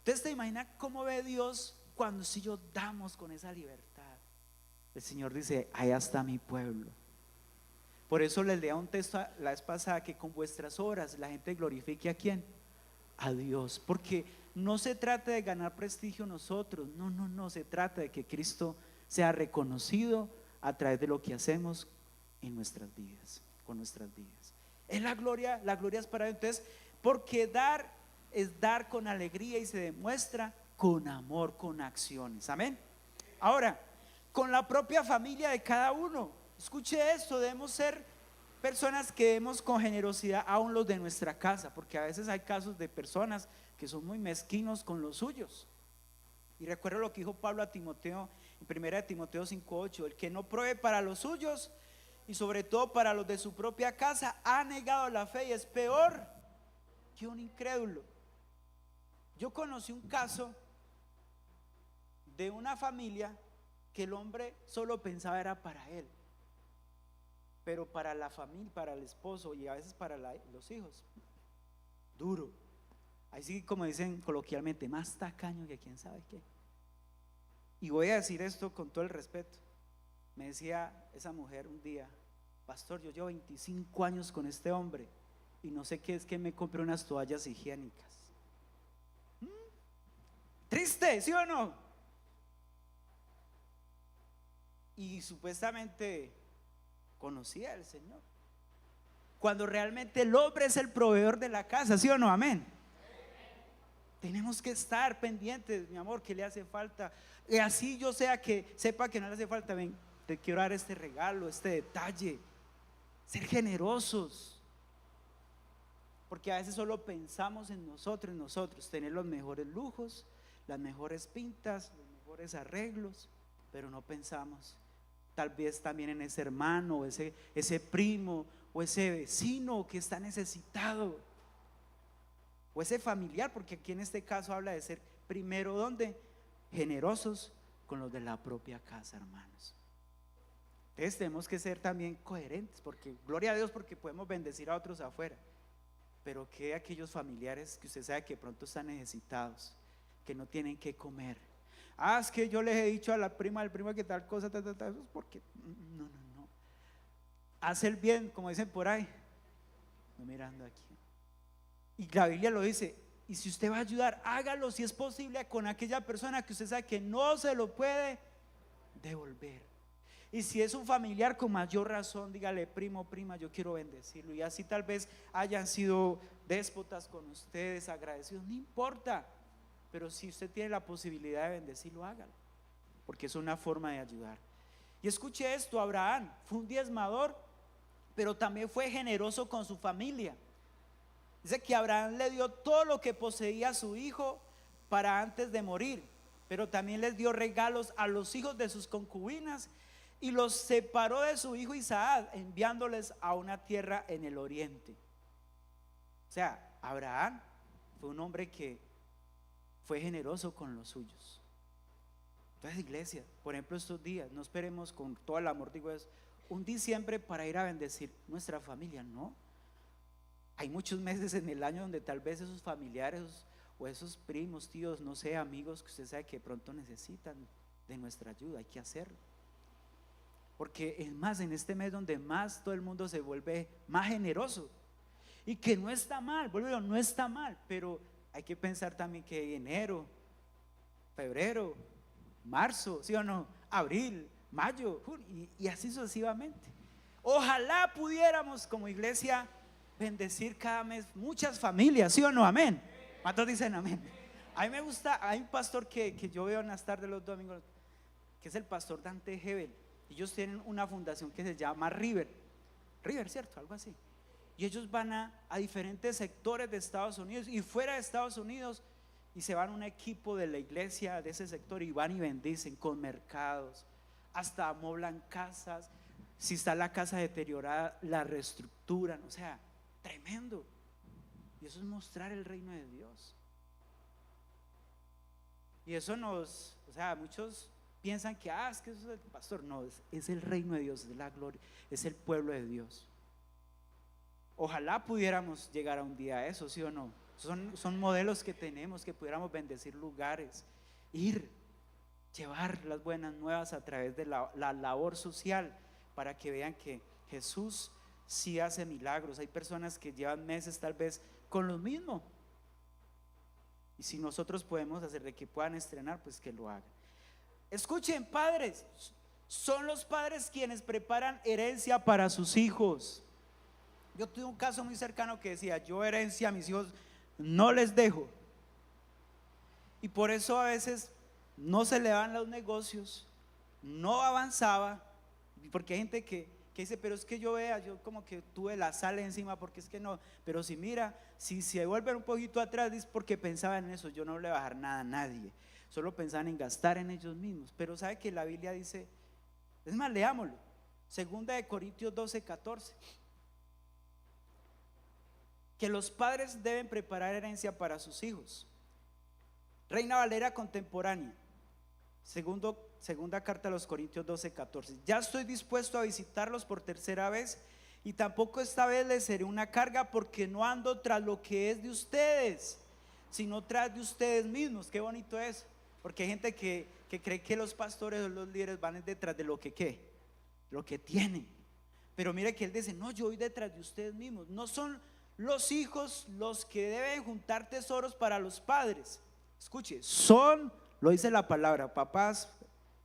Entonces te imaginas cómo ve Dios cuando si yo damos con esa libertad. El Señor dice, allá está mi pueblo. Por eso les leía un texto la vez pasada, que con vuestras obras la gente glorifique ¿a quién? A Dios. Porque no se trata de ganar prestigio nosotros, no, se trata de que Cristo sea reconocido a través de lo que hacemos en nuestras vidas, con nuestras vidas. Es la gloria es para Dios. Entonces, porque dar es dar con alegría y se demuestra con amor, con acciones. Amén. Ahora, con la propia familia de cada uno. Escuche esto, debemos ser personas que demos con generosidad aún los de nuestra casa, porque a veces hay casos de personas que son muy mezquinos con los suyos. Y recuerdo lo que dijo Pablo a Timoteo en 1 Timoteo 5:8: el que no provee para los suyos y sobre todo para los de su propia casa ha negado la fe y es peor que un incrédulo. Yo conocí un caso de una familia que el hombre solo pensaba era para él, pero para la familia, para el esposo y a veces para los hijos, duro. Así como dicen coloquialmente, más tacaño que quién sabe qué. Y voy a decir esto con todo el respeto. Me decía esa mujer un día: pastor, yo llevo 25 años con este hombre y no sé qué es que me compré unas toallas higiénicas. Triste, ¿sí o no? Y supuestamente conocía al Señor, cuando realmente el hombre es el proveedor de la casa, ¿sí o no? Amén. Tenemos que estar pendientes, mi amor, que le hace falta. Y así yo sepa que no le hace falta, ven, te quiero dar este regalo, este detalle. Ser generosos. Porque a veces solo pensamos en nosotros, tener los mejores lujos, las mejores pintas, los mejores arreglos, pero no pensamos tal vez también en ese hermano, o ese primo, o ese vecino que está necesitado, o ese familiar, porque aquí en este caso habla de ser primero, ¿dónde? Generosos con los de la propia casa, hermanos. Entonces tenemos que ser también coherentes, porque gloria a Dios porque podemos bendecir a otros afuera, pero que aquellos familiares que usted sabe que pronto están necesitados, que no tienen que comer. Es que yo les he dicho a la prima, al primo que tal cosa, eso es porque no. Haz el bien, como dicen por ahí. No, mirando aquí. Y la Biblia lo dice. Y si usted va a ayudar, hágalo si es posible con aquella persona que usted sabe que no se lo puede devolver. Y si es un familiar, con mayor razón, dígale: primo, prima, yo quiero bendecirlo. Y así tal vez hayan sido déspotas con ustedes, agradecidos, no importa. Pero si usted tiene la posibilidad de bendecirlo, hágalo, porque es una forma de ayudar. Y escuche esto: Abraham fue un diezmador, pero también fue generoso con su familia. Dice que Abraham le dio todo lo que poseía a su hijo para antes de morir, pero también les dio regalos a los hijos de sus concubinas y los separó de su hijo Isaac, enviándoles a una tierra en el oriente. O sea, Abraham fue un hombre que fue generoso con los suyos. Entonces, iglesia, por ejemplo, estos días no esperemos, con todo el amor digo, es un diciembre para ir a bendecir nuestra familia. No, hay muchos meses en el año donde tal vez esos familiares o esos primos, tíos, no sé, amigos que usted sabe que pronto necesitan de nuestra ayuda. Hay que hacerlo, porque es más, en este mes donde más todo el mundo se vuelve más generoso, y que no está mal, vuelvo, no está mal, pero hay que pensar también que enero, febrero, marzo, ¿sí o no? Abril, mayo, junio, y así sucesivamente. Ojalá pudiéramos como iglesia bendecir cada mes muchas familias, ¿sí o no? Amén. ¿Cuántos dicen amén? A mí me gusta, hay un pastor que yo veo en las tardes los domingos, que es el pastor Dante Hebel. Ellos tienen una fundación que se llama River, ¿cierto? Algo así. Y ellos van a diferentes sectores de Estados Unidos y fuera de Estados Unidos, y se van un equipo de la iglesia de ese sector y van y bendicen con mercados, hasta amoblan casas. Si está la casa deteriorada, la reestructuran. O sea, tremendo. Y eso es mostrar el reino de Dios. Y eso o sea, muchos piensan que es que eso es el pastor. No, es el reino de Dios, es la gloria, es el pueblo de Dios. Ojalá pudiéramos llegar a un día a eso, ¿sí o no? Son modelos que tenemos, que pudiéramos bendecir lugares, ir, llevar las buenas nuevas a través de la labor social, para que vean que Jesús sí hace milagros. Hay personas que llevan meses tal vez con lo mismo, y si nosotros podemos hacer de que puedan estrenar, pues que lo hagan. Escuchen, padres, son los padres quienes preparan herencia para sus hijos. Yo tuve un caso muy cercano que decía: yo herencia a mis hijos no les dejo, y por eso a veces no se le dan los negocios, no avanzaba, porque hay gente que dice: pero es que yo como que tuve la sal encima, porque es que no. Pero si mira, si se vuelven un poquito atrás, es porque pensaban en eso. Yo no le voy a bajar nada a nadie, solo pensaban en gastar en ellos mismos. Pero sabe que la Biblia dice, es más, leámoslo, 2 Corintios 12:14, que los padres deben preparar herencia para sus hijos. Reina Valera contemporánea, segunda carta a los Corintios 12:14. Ya estoy dispuesto a visitarlos por tercera vez, y tampoco esta vez les seré una carga, porque no ando tras lo que es de ustedes, sino tras de ustedes mismos. Qué bonito es, porque hay gente que cree que los pastores o los líderes van detrás de lo que tienen. Pero mire que él dice: no, yo voy detrás de ustedes mismos. No son los hijos los que deben juntar tesoros para los padres. Escuche, lo dice la palabra, papás,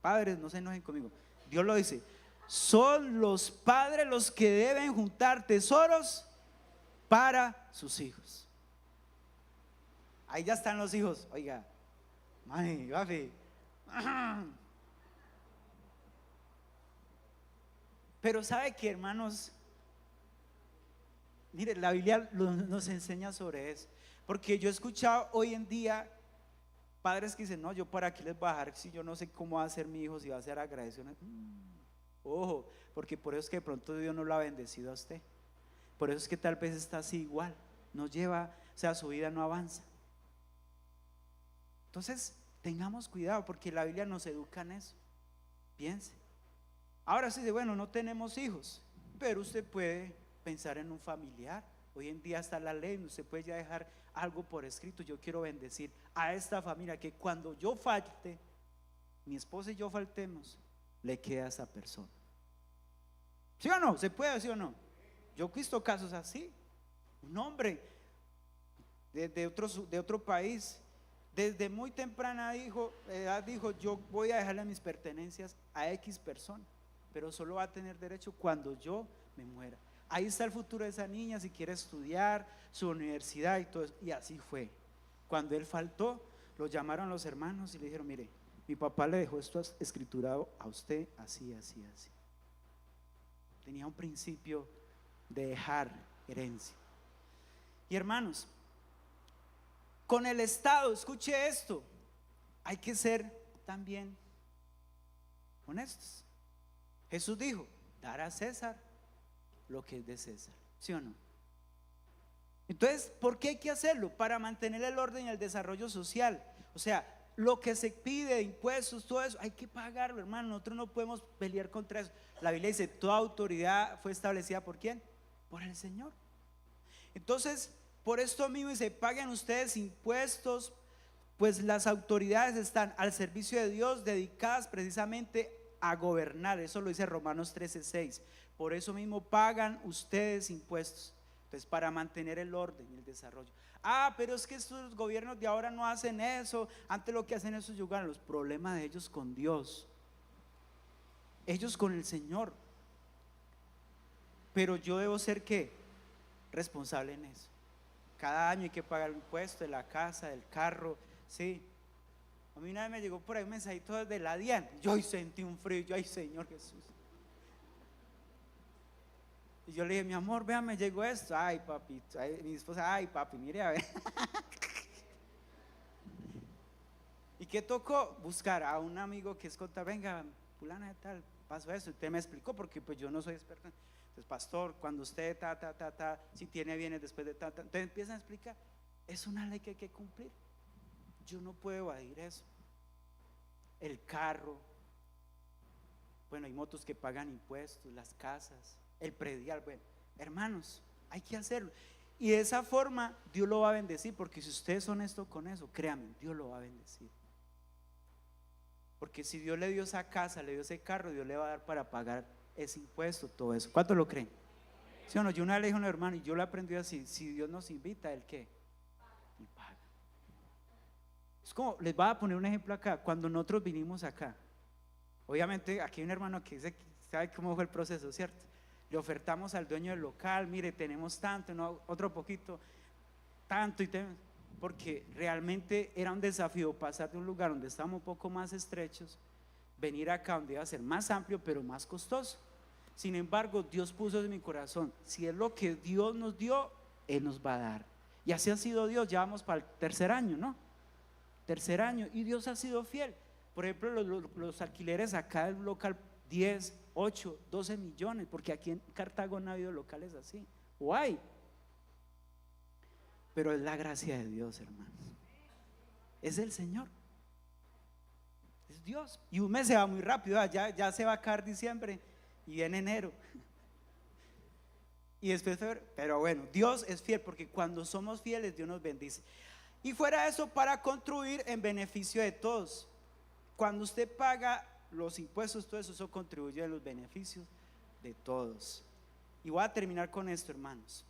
padres, no se enojen conmigo, Dios lo dice: son los padres los que deben juntar tesoros para sus hijos. Ahí ya están los hijos. Oiga, mami, papi. Pero sabe que, hermanos, mire, la Biblia nos enseña sobre eso. Porque yo he escuchado hoy en día padres que dicen: no, yo para qué les voy a dejar si yo no sé cómo va a ser mi hijo, si va a ser agradecido. Ojo, porque por eso es que de pronto Dios no lo ha bendecido a usted. Por eso es que tal vez está así igual, no lleva, o sea, su vida no avanza. Entonces, tengamos cuidado, porque la Biblia nos educa en eso. Piense. Ahora sí, bueno, no tenemos hijos, pero usted puede pensar en un familiar. Hoy en día está la ley, usted puede ya dejar algo por escrito: yo quiero bendecir a esta familia, que cuando yo falte, mi esposa y yo faltemos, le queda a esa persona. ¿Sí o no? ¿Se puede, sí o no? Yo he visto casos así. Un hombre de otro país, desde muy temprana edad dijo: yo voy a dejarle mis pertenencias a X persona, pero solo va a tener derecho cuando yo me muera. Ahí está el futuro de esa niña, si quiere estudiar, su universidad y todo eso. Y así fue. Cuando él faltó, lo llamaron los hermanos y le dijeron: mire, mi papá le dejó esto escriturado a usted así, así, así. Tenía un principio de dejar herencia. Y hermanos, con el Estado, escuche esto, hay que ser también honestos. Jesús dijo: dar a César lo que es de César, ¿sí o no? Entonces, ¿por qué hay que hacerlo? Para mantener el orden y el desarrollo social. O sea, lo que se pide de impuestos, todo eso, hay que pagarlo, hermano. Nosotros no podemos pelear contra eso. La Biblia dice: toda autoridad fue establecida ¿por quién? Por el Señor. Entonces, por esto mismo dice: paguen ustedes impuestos, pues las autoridades están al servicio de Dios, dedicadas precisamente a gobernar. Eso lo dice Romanos 13:6. Por eso mismo pagan ustedes impuestos, pues para mantener el orden y el desarrollo. Pero es que estos gobiernos de ahora no hacen eso. Antes lo que hacen es jugar los problemas de ellos con Dios, ellos con el Señor. Pero yo debo ser ¿qué? Responsable en eso. Cada año hay que pagar el impuesto de la casa, del carro, ¿sí? A mí una vez me llegó por ahí un mensajito desde la DIAN. Yo hoy sentí un frío, yo: ay, Señor Jesús. Y yo le dije: mi amor, vea, me llegó esto. Ay, papi, mi esposa: ay, papi, mire a ver. ¿Y qué tocó? Buscar a un amigo que es contador. Venga, fulana de tal, pasó eso. Usted me explicó, porque pues yo no soy experto. Entonces: pastor, cuando usted si tiene bienes después de entonces empiezan a explicar. Es una ley que hay que cumplir. Yo no puedo evadir eso. El carro, bueno, hay motos que pagan impuestos, las casas, el predial. Bueno, hermanos, hay que hacerlo. Y de esa forma Dios lo va a bendecir, porque si usted es honesto con eso, créame, Dios lo va a bendecir. Porque si Dios le dio esa casa, le dio ese carro, Dios le va a dar para pagar ese impuesto, todo eso. ¿Cuántos lo creen? ¿Sí o no? Yo una vez le dije a un hermano y yo lo aprendí así: si Dios nos invita, ¿Él qué? Él paga. Es como, les voy a poner un ejemplo acá. Cuando nosotros vinimos acá, obviamente aquí hay un hermano que sabe cómo fue el proceso, ¿cierto? Le ofertamos al dueño del local: mire, tenemos tanto, no, otro poquito, tanto, porque realmente era un desafío pasar de un lugar donde estábamos un poco más estrechos, venir acá donde iba a ser más amplio pero más costoso. Sin embargo, Dios puso en mi corazón: si es lo que Dios nos dio, Él nos va a dar. Y así ha sido Dios. Ya vamos para el tercer año, ¿no? Tercer año, y Dios ha sido fiel. Por ejemplo, los alquileres acá del local, 10, 8, 12 millones, porque aquí en Cartago no ha habido locales así, o hay. Pero es la gracia de Dios, hermanos. Es el Señor, es Dios. Y un mes se va muy rápido, ya se va a acabar diciembre y viene enero. Y después febrero. Pero bueno, Dios es fiel, porque cuando somos fieles, Dios nos bendice. Y fuera de eso, para contribuir en beneficio de todos. Cuando usted paga los impuestos, todo eso contribuye a los beneficios de todos. Y voy a terminar con esto, hermanos.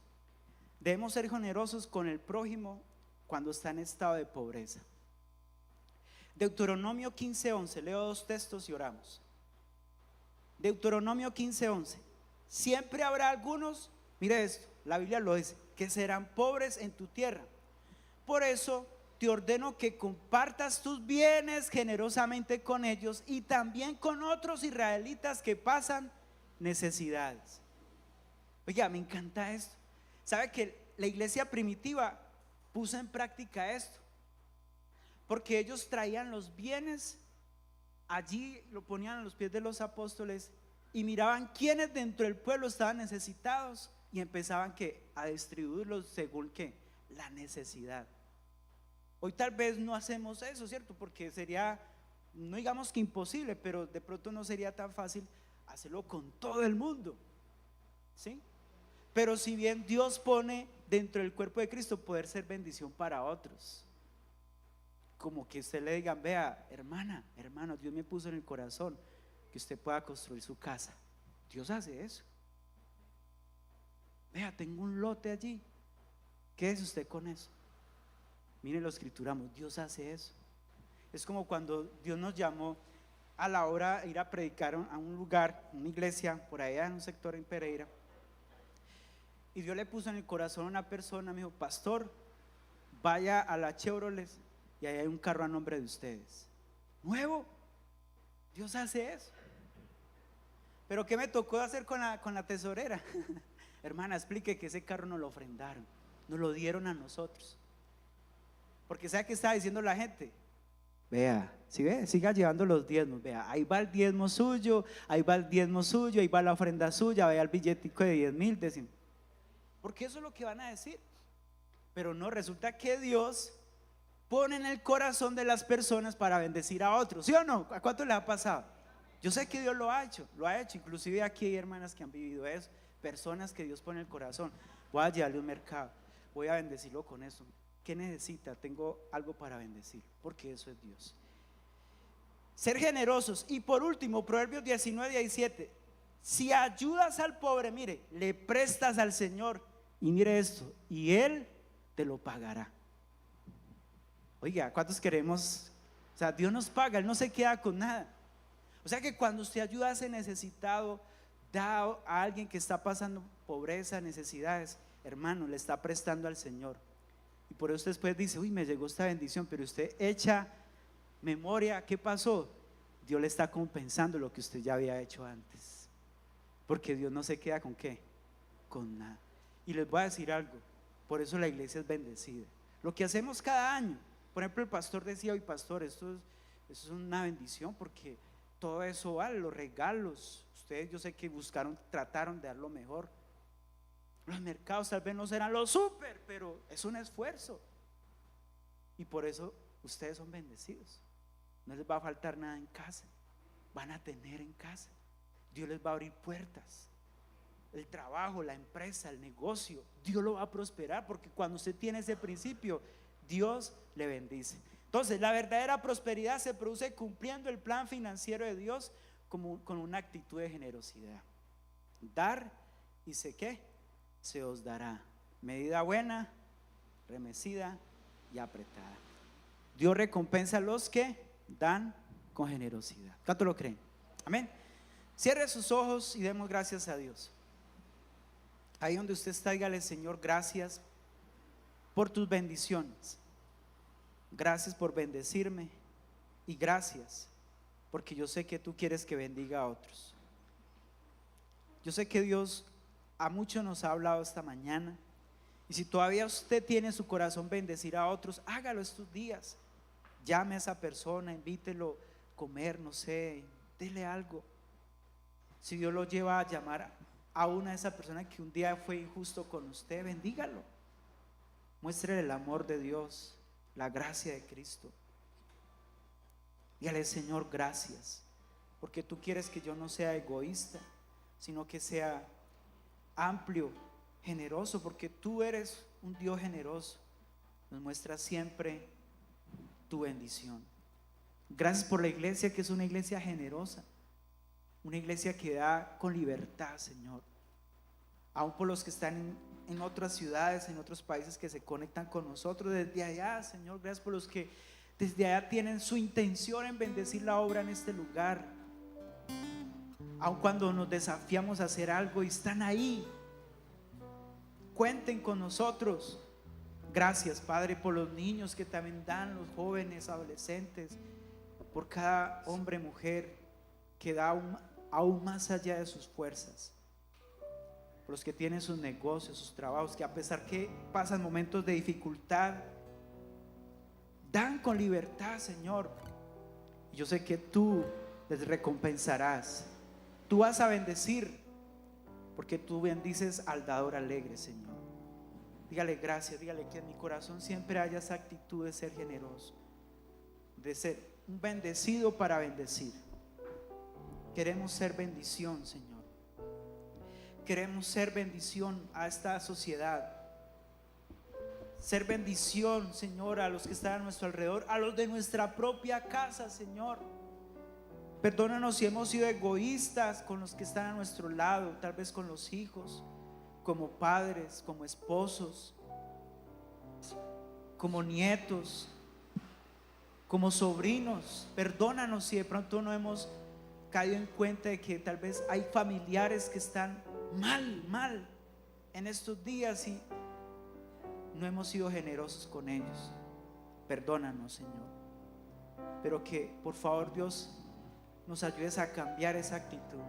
Debemos ser generosos con el prójimo cuando está en estado de pobreza. Deuteronomio 15:11, leo dos textos y oramos. Deuteronomio 15:11. Siempre habrá algunos, mire esto, la Biblia lo dice, que serán pobres en tu tierra. Por eso te ordeno que compartas tus bienes generosamente con ellos y también con otros israelitas que pasan necesidades. Oiga, me encanta esto. ¿Sabe que la iglesia primitiva puso en práctica esto? Porque ellos traían los bienes, allí lo ponían a los pies de los apóstoles y miraban quiénes dentro del pueblo estaban necesitados y empezaban a distribuirlos según la necesidad. Hoy tal vez no hacemos eso, ¿cierto? Porque sería, no digamos que imposible, pero de pronto no sería tan fácil hacerlo con todo el mundo, ¿sí? Pero si bien Dios pone dentro del cuerpo de Cristo poder ser bendición para otros, como que usted le digan: vea, hermana, hermano, Dios me puso en el corazón que usted pueda construir su casa. Dios hace eso. Vea, tengo un lote allí, ¿qué es usted con eso? Mire, lo escrituramos, Dios hace eso. Es como cuando Dios nos llamó a la hora de ir a predicar a un lugar, una iglesia por allá en un sector en Pereira, y Dios le puso en el corazón a una persona, me dijo: pastor, vaya a la Chevrolet y ahí hay un carro a nombre de ustedes, nuevo. Dios hace eso. Pero ¿qué me tocó hacer con la tesorera? Hermana, explique que ese carro nos lo ofrendaron, nos lo dieron a nosotros. Porque ¿sabe qué estaba diciendo la gente? Vea, si ve, siga llevando los diezmos. Vea, ahí va el diezmo suyo, ahí va el diezmo suyo, ahí va la ofrenda suya, vea el billetico de 10,000. Porque eso es lo que van a decir. Pero no, resulta que Dios pone en el corazón de las personas para bendecir a otros, ¿sí o no? ¿A cuánto les ha pasado? Yo sé que Dios lo ha hecho, inclusive aquí hay hermanas que han vivido eso, personas que Dios pone en el corazón: voy a llevarle un mercado, voy a bendecirlo con eso. ¿Qué necesita? Tengo algo para bendecir, porque eso es Dios. Ser generosos. Y por último, Proverbios 19:17. Si ayudas al pobre, mire, le prestas al Señor, y mire esto, y Él te lo pagará. Oiga, ¿cuántos queremos? O sea, Dios nos paga, Él no se queda con nada. O sea que cuando usted ayuda a ese necesitado, da a alguien que está pasando pobreza, necesidades, hermano, le está prestando al Señor. Y por eso usted después dice: uy, me llegó esta bendición. Pero usted echa memoria, ¿qué pasó? Dios le está compensando lo que usted ya había hecho antes. Porque Dios no se queda con ¿qué? Con nada. Y les voy a decir algo, por eso la iglesia es bendecida. Lo que hacemos cada año, por ejemplo, el pastor decía hoy: pastor, esto es una bendición, porque todo eso vale, los regalos. Ustedes, yo sé que trataron de dar lo mejor. Los mercados tal vez no serán los súper, pero es un esfuerzo. Y por eso ustedes son bendecidos. No les va a faltar nada en casa, van a tener en casa. Dios les va a abrir puertas. el trabajo, la empresa, el negocio, Dios lo va a prosperar, porque cuando usted tiene ese principio, Dios le bendice. Entonces, la verdadera prosperidad se produce cumpliendo el plan financiero de Dios con una actitud de generosidad. Dar y se os dará. Medida buena, remecida y apretada. Dios recompensa a los que dan con generosidad. ¿Cuánto lo creen? Amén. Cierre sus ojos y demos gracias a Dios. Ahí donde usted está, dígale: Señor, gracias por tus bendiciones. Gracias por bendecirme. Y gracias porque yo sé que tú quieres que bendiga a otros. Yo sé que Dios a muchos nos ha hablado esta mañana. Y si todavía usted tiene en su corazón bendecir a otros, hágalo estos días. Llame a esa persona, invítelo a comer, no sé, dele algo. Si Dios lo lleva a llamar a una de esas personas que un día fue injusto con usted, bendígalo. Muéstrele el amor de Dios, la gracia de Cristo. Dígale: Señor, gracias, porque tú quieres que yo no sea egoísta, sino que sea amplio, generoso, porque tú eres un Dios generoso. Nos muestra siempre tu bendición. Gracias por la iglesia, que es una iglesia generosa, una iglesia que da con libertad, Señor. Aún por los que están en otras ciudades, en otros países, que se conectan con nosotros desde allá, Señor. Gracias por los que desde allá tienen su intención en bendecir la obra en este lugar. Aun cuando nos desafiamos a hacer algo y están ahí, cuenten con nosotros. Gracias, Padre, por los niños que también dan, los jóvenes, adolescentes, por cada hombre, mujer que da aún más allá de sus fuerzas, por los que tienen sus negocios, sus trabajos, que a pesar que pasan momentos de dificultad, dan con libertad, Señor. Yo sé que tú les recompensarás. Tú vas a bendecir, porque tú bendices al dador alegre, Señor. Dígale gracias, dígale que en mi corazón siempre haya esa actitud de ser generoso, de ser un bendecido para bendecir. Queremos ser bendición, Señor. Queremos ser bendición a esta sociedad. Ser bendición, Señor, a los que están a nuestro alrededor, a los de nuestra propia casa, Señor. Perdónanos si hemos sido egoístas con los que están a nuestro lado, tal vez con los hijos, como padres, como esposos, como nietos, como sobrinos. Perdónanos si de pronto no hemos caído en cuenta de que tal vez hay familiares que están mal en estos días y no hemos sido generosos con ellos. Perdónanos, Señor, pero que por favor, Dios, nos ayudes a cambiar esa actitud,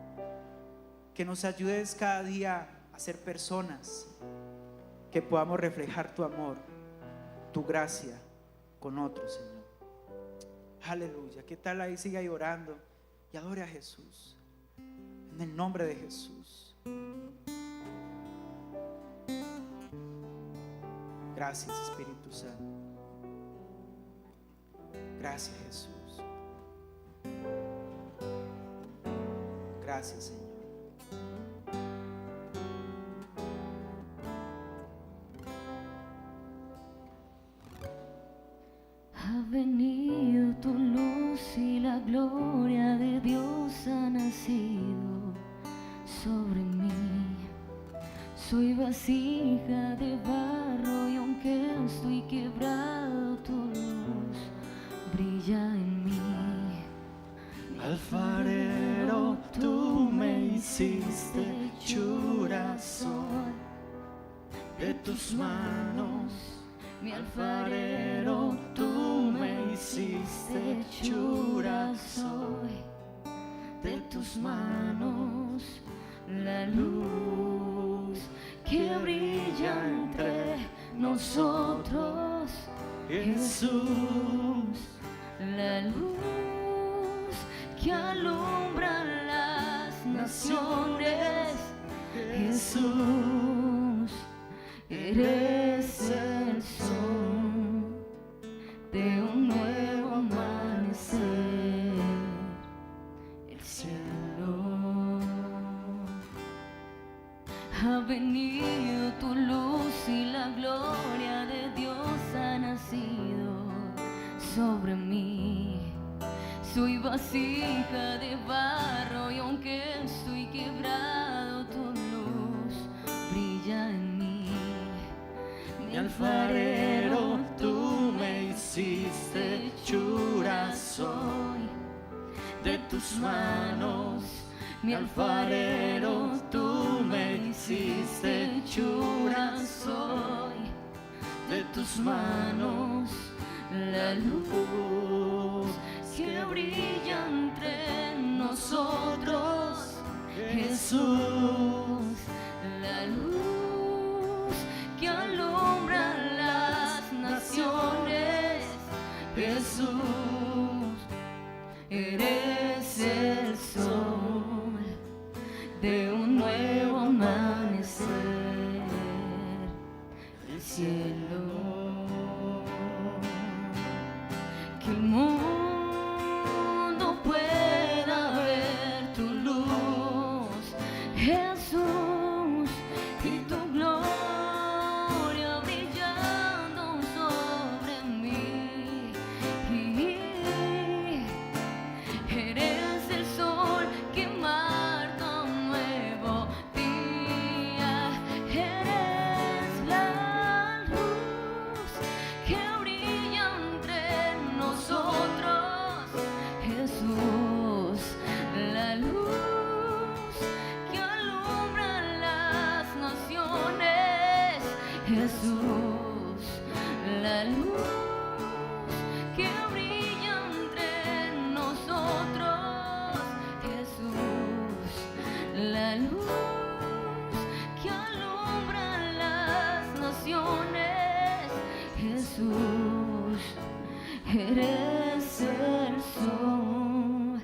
que nos ayudes cada día a ser personas que podamos reflejar tu amor, tu gracia con otros, Señor. Aleluya. ¿Qué tal ahí? Siga orando y adore a Jesús en el nombre de Jesús. Gracias, Espíritu Santo. Gracias, Jesús. Gracias, Señor. Ha venido tu luz y la gloria de Dios ha nacido sobre mí. Soy vasija de barro y aunque estoy quebrado, tu luz brilla en mí. Alfarero, tú me hiciste hechura soy de tus manos. Mi Alfarero, tú me hiciste hechura soy de tus manos. La luz que brilla entre nosotros, Jesús, la luz que alumbra las naciones. Jesús, eres el sol de un nuevo amanecer. El cielo Ha venido tu luz y la gloria de Dios ha nacido sobre mí. Soy vasija de barro y aunque estoy quebrado, tu luz brilla en mí. Mi alfarero, tú me hiciste hechura soy de tus manos. Mi alfarero, tú me hiciste hechura soy de tus manos. La luz que brilla entre nosotros, Jesús, la luz que alumbra las naciones, Jesús, eres el sol de un nuevo amanecer, el cielo que el mundo pueda ver tu luz, Jesús, y tu gloria brillando sobre mí. Eres el sol que marca un nuevo día, eres la luz que brilla entre nosotros, Jesús, la luz que alumbra las naciones, Jesús, la luz que brilla entre nosotros, Jesús, la luz que alumbra las naciones, Jesús, eres el sol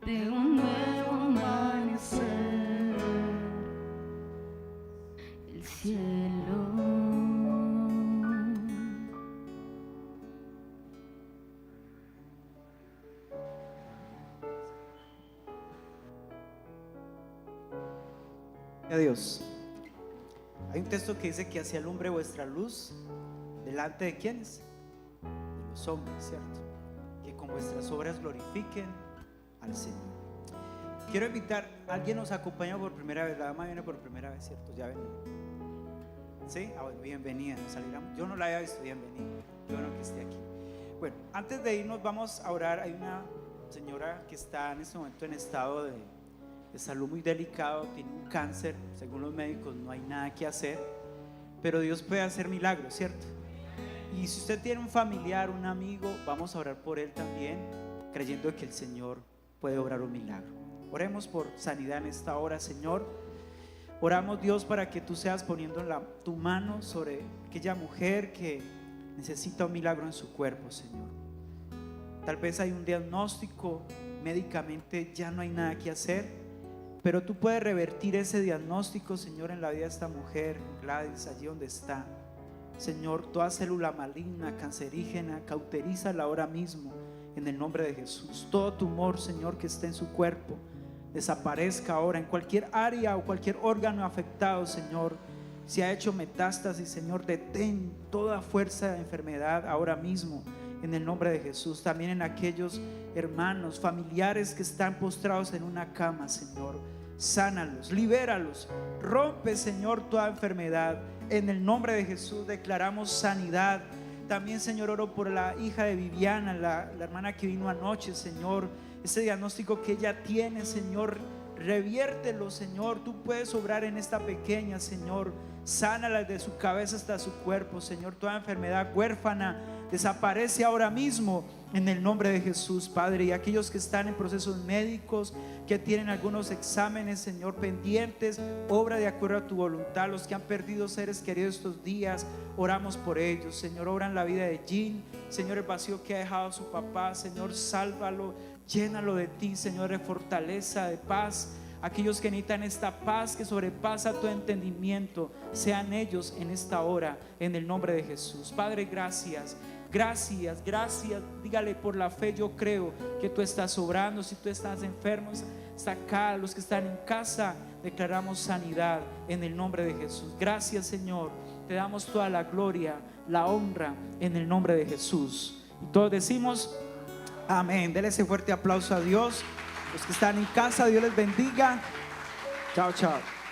de un nuevo amanecer, el cielo. A Dios. Hay un texto que dice que así alumbre vuestra luz delante de quienes, de los hombres, ¿cierto? Que con vuestras obras glorifiquen al Señor. Quiero invitar, alguien nos acompaña por primera vez, la dama viene por primera vez, ¿cierto? Ya venía. ¿Sí? Bueno, bienvenida, nos alegramos. Yo no la había visto, bienvenida. Yo no que esté aquí. Bueno, antes de irnos vamos a orar. Hay una señora que está en este momento en estado de salud muy delicado, tiene un cáncer, según los médicos no hay nada que hacer, pero Dios puede hacer milagros, ¿cierto? Y si usted tiene un familiar, un amigo, vamos a orar por él también, creyendo que el Señor puede obrar un milagro. Oremos por sanidad en esta hora, Señor. Oramos, Dios, para que tú seas poniendo tu mano sobre aquella mujer que necesita un milagro en su cuerpo, Señor. Tal vez hay un diagnóstico, médicamente ya no hay nada que hacer, pero tú puedes revertir ese diagnóstico, Señor, en la vida de esta mujer, Gladys, allí donde está. Señor, toda célula maligna, cancerígena, cauterízala ahora mismo en el nombre de Jesús. Todo tumor, Señor, que esté en su cuerpo, desaparezca ahora en cualquier área o cualquier órgano afectado, Señor. Si ha hecho metástasis, Señor, detén toda fuerza de enfermedad ahora mismo en el nombre de Jesús. También en aquellos hermanos, familiares que están postrados en una cama, Señor, sánalos, libéralos, rompe, Señor, toda enfermedad. En el nombre de Jesús declaramos sanidad. También, Señor, oro por la hija de Viviana, la hermana que vino anoche, Señor. Ese diagnóstico que ella tiene, Señor, reviértelo, Señor. Tú puedes obrar en esta pequeña, Señor. Sánala desde su cabeza hasta su cuerpo, Señor. Toda enfermedad huérfana desaparece ahora mismo en el nombre de Jesús, Padre. Y aquellos que están en procesos médicos, que tienen algunos exámenes, Señor, pendientes, obra de acuerdo a tu voluntad. Los que han perdido seres queridos estos días, oramos por ellos, Señor. Obra en la vida de Jean, Señor, el vacío que ha dejado su papá, Señor, sálvalo, llénalo de ti, Señor, de fortaleza, de paz. Aquellos que necesitan esta paz que sobrepasa todo entendimiento, sean ellos en esta hora, en el nombre de Jesús. Padre, gracias. Gracias, gracias. Dígale: por la fe yo creo que tú estás obrando. Si tú estás enfermo, está acá. Los que están en casa, declaramos sanidad en el nombre de Jesús. Gracias, Señor. Te damos toda la gloria, la honra en el nombre de Jesús. Y todos decimos amén. Denle ese fuerte aplauso a Dios. Los que están en casa, Dios les bendiga. Chao, chao.